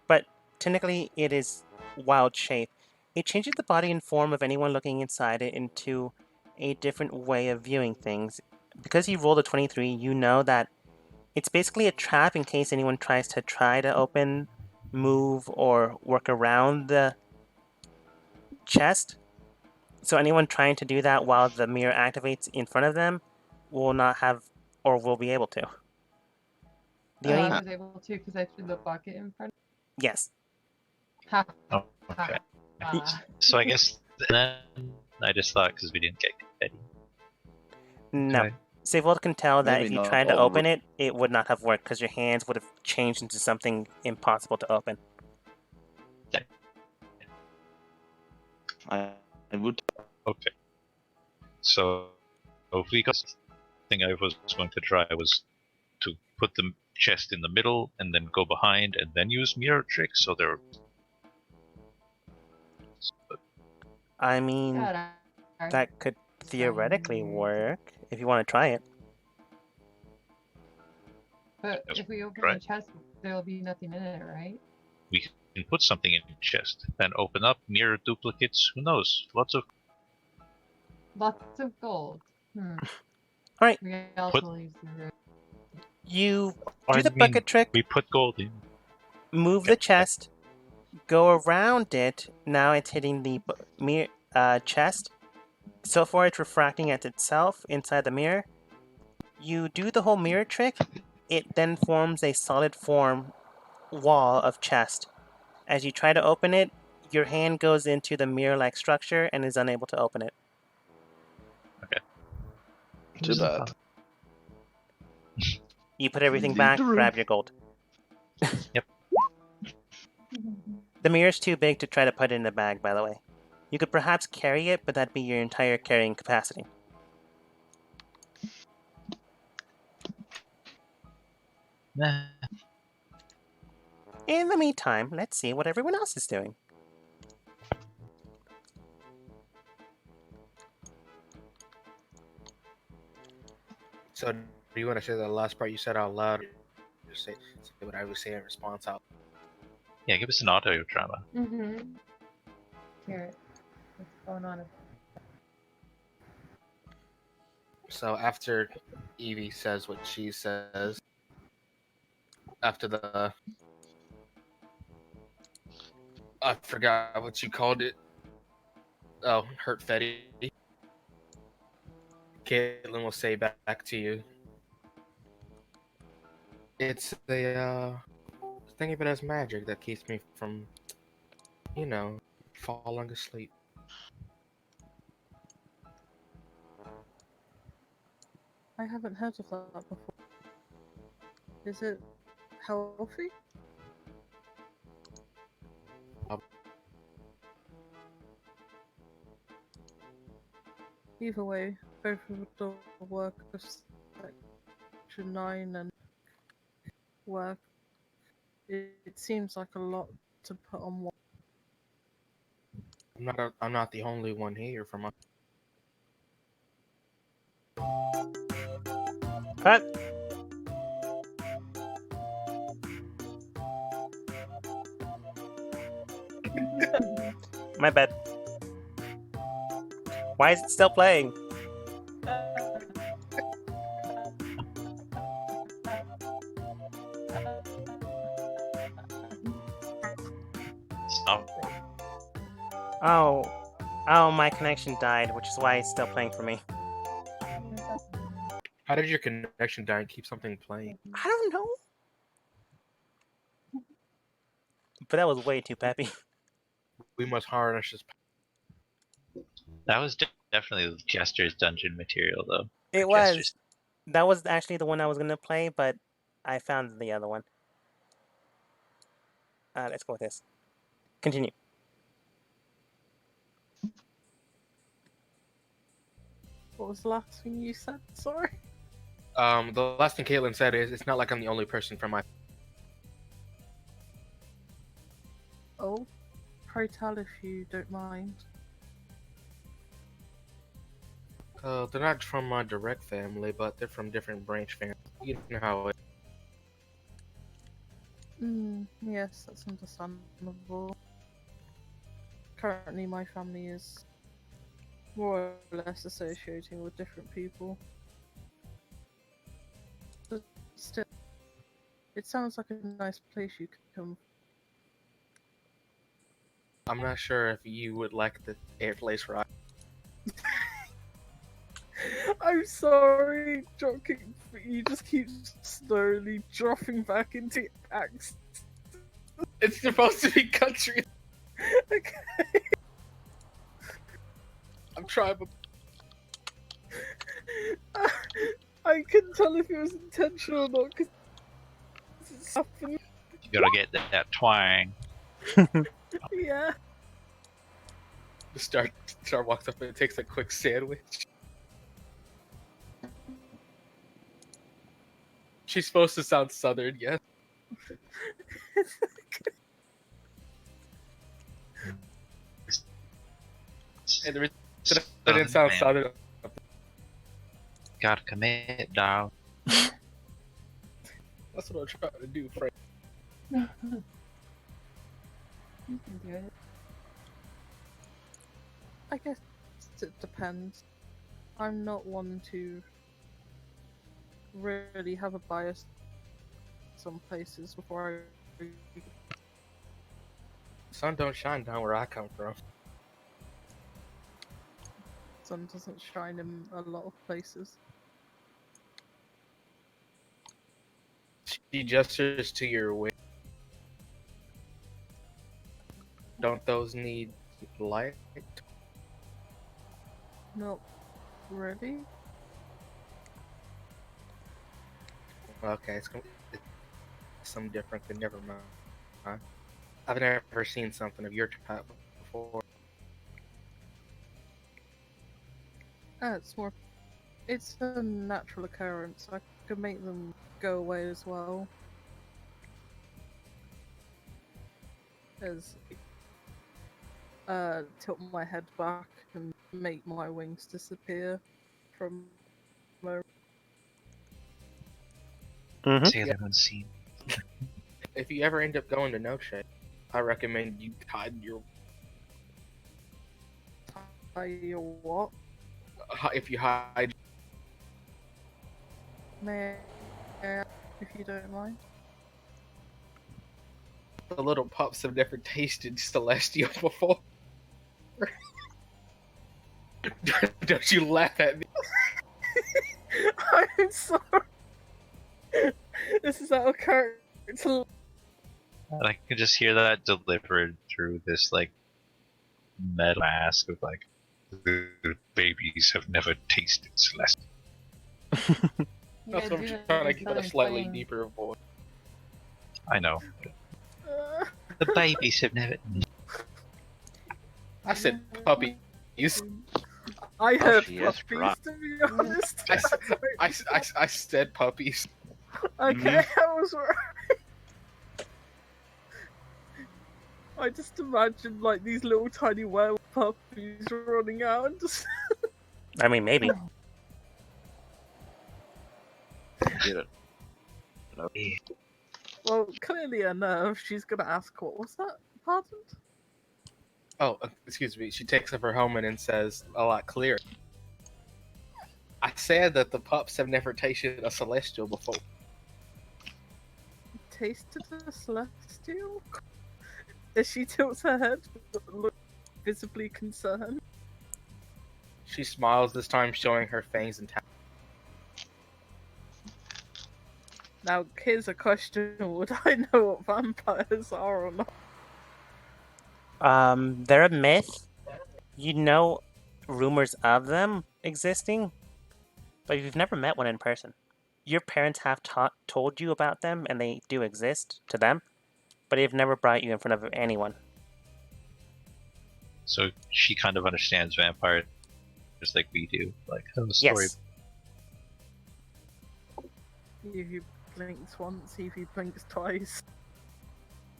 but technically it is Wild Shape. It changes the body and form of anyone looking inside it into a different way of viewing things. Because you rolled a 23, you know that it's basically a trap in case anyone tries to open, move, or work around the chest. So anyone trying to do that while the mirror activates in front of them will not have, or will be able to. The I only was able to because I threw the bucket in front. yes, Ha Oh, okay. ha. So I guess then I just thought because we didn't get Eddie. no. Okay. Savold can tell that Maybe if you not tried to all open it, it would not have worked because your hands would have changed into something impossible to open. I would. Okay. So if we got thing I was going to try was to put the chest in the middle and then go behind and then use mirror tricks. So there. I mean, that could theoretically work if you want to try it. But Yes, if we open right. the chest, there'll be nothing in it, right? We can put something in the chest, then open up mirror duplicates. Who knows? Lots of Lots of gold. All right. We also use the You I do the mean, bucket trick, we put gold in. move the chest, go around it. Now it's hitting the chest. So far, it's refracting at itself inside the mirror. You do the whole mirror trick. It then forms a solid form wall of chest. As you try to open it, your hand goes into the mirror-like structure and is unable to open it. Okay. Too bad. You put everything Leave back, the room. grab your gold. Yep. The mirror's too big to try to put in the bag, by the way. You could perhaps carry it, but that'd be your entire carrying capacity. Nah. In the meantime, let's see what everyone else is doing. So, do you want to say the last part you said out loud? Or just say what I would say in response out. Yeah, give us an audio drama. Mm-hmm. Here, what's going on? So after Evie says what she says, after the I forgot what you called it. Oh, hurt Fetty. Caitlin will say back to you. It's a think of it as magic that keeps me from, falling asleep. I haven't heard of that before. Is it healthy? Either way, both of the work of Section 9 and work it seems like a lot to put on one. I'm not the only one here from. Cut. My bad. Why is it still playing? Stop. Oh. Oh, my connection died, which is why it's still playing for me. How did your connection die and keep something playing? I don't know. But that was way too peppy. We must harness this. That was definitely Jester's dungeon material, though. It was. That was actually the one I was going to play, but I found the other one. Let's go with this. Continue. What was the last thing you said? Sorry. The last thing Caitlin said is, it's not like I'm the only person from my. Oh, pray tell if you don't mind. They're not from my direct family, but they're from different branch families. You know how it. Yes, that's understandable. Currently, my family is more or less associating with different people. But still, it sounds like a nice place you could come. I'm not sure if you would like the place where I. I'm sorry, joking, but you just keep slowly dropping back into accent. It's supposed to be country. Okay. I'm trying. I couldn't tell if it was intentional or not because it's happened. You gotta get that twang. Yeah. The Star walks up and takes a quick sandwich. She's supposed to sound southern, yes. And the reason I didn't sound southern. Gotta commit, dog. That's what I'm trying to do, Frank. You can do it. I guess it depends. I'm not one to really have a bias some places before I. Sun don't shine down where I come from. Sun doesn't shine in a lot of places. She gestures to your way. Don't those need light? Not really. Okay, it's some different, then never mind. I've never seen something of your type before. It's more. It's a natural occurrence. I could make them go away as well. As tilt my head back and make my wings disappear from my. Sailor unseen. If you ever end up going to Noche, I recommend you hide your. Your what? If you hide. May I, if you don't mind. The little pups have never tasted Celestial before. Don't you laugh at me. I'm sorry. This is out of character. And I can just hear that delivered through this like metal mask of like, the babies have never tasted Celestial. That's what I'm trying to get a slightly deeper voice. I know. The babies have never. I said puppies. I heard she is puppies, drunk. to be honest. I said puppies. Okay, I was right. I just imagine like these little tiny werewolf puppies running out and just. I mean, maybe. Get it. Well, clearly enough, she's gonna ask, what was that? Pardon? Oh, excuse me. She takes up her helmet and says a lot clearer. I said that the pups have never tasted a celestial before. Tasted the celestial? As she tilts her head, but looks visibly concerned. She smiles this time, showing her fangs and talons. Now, here's a question: would I know what vampires are or not? They're a myth. You know rumors of them existing, but you've never met one in person. Your parents have told you about them, and they do exist to them, but they've never brought you in front of anyone. So she kind of understands vampires just like we do. Like, oh, the story. Yes. If you blinks once, if you blinks twice.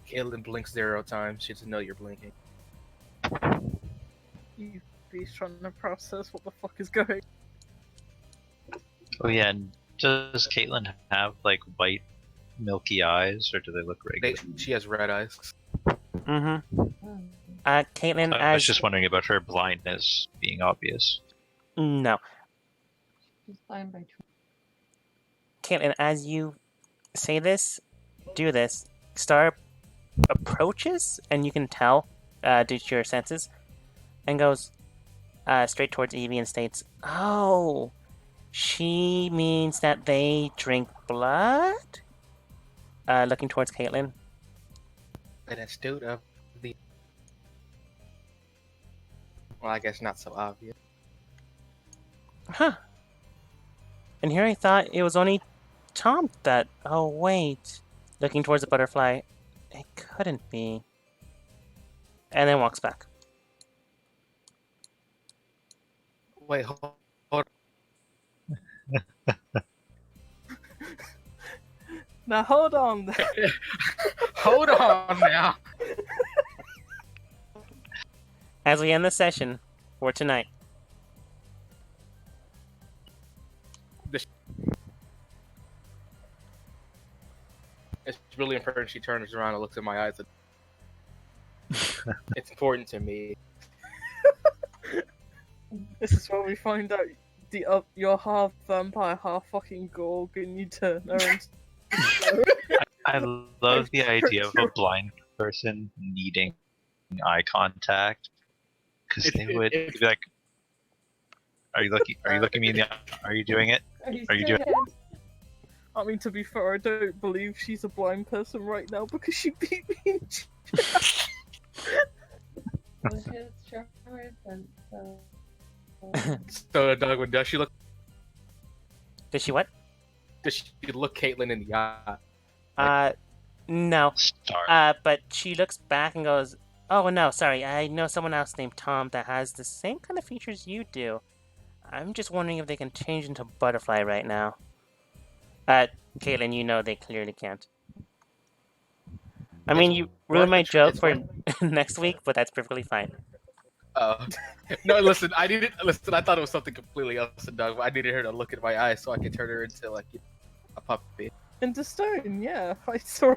Caitlin blinks 0 times. She doesn't know you're blinking. You'd be trying to process what the fuck is going. Oh yeah, and does Caitlin have like white, milky eyes, or do they look regular? She has red eyes. Mm-hmm. Caitlin, I was as... just wondering about her blindness being obvious. No. She's blind by choice. Caitlin, as you say this, do this, Star approaches, and you can tell, due to your senses, and goes straight towards Evie and states, "Oh, she means that they drink blood?" Looking towards Caitlin. An astute of the. Well, I guess not so obvious. Huh. And here I thought it was only Tom that... Oh, wait. Looking towards the butterfly. It couldn't be. And then walks back. Wait, hold Now hold on. hold on now. As we end the session for tonight. It's really important. She turns around and looks in my eyes. It's important to me. This is where we find out you're half vampire, half fucking gorg, and you turn her into... I love the idea of a blind person needing eye contact, because they would be like, "Are you looking? Are you looking me in the eye? Are you doing it? Are you doing it?" I mean, to be fair, I don't believe she's a blind person right now because she beat me in chess. Well, she's short, and so. So, Dogwood, does she look? Does she what? Does she look Caitlin in the eye? No. Star. But she looks back and goes, "Oh, no, sorry. I know someone else named Tom that has the same kind of features you do. I'm just wondering if they can change into butterfly right now." Caitlin, you know they clearly can't. I mean, you ruined my joke for next week, but that's perfectly fine. No, listen, I thought it was something completely else, Doug. I needed her to look at my eyes so I could turn her into, like, a puppy. Into stone, yeah. I saw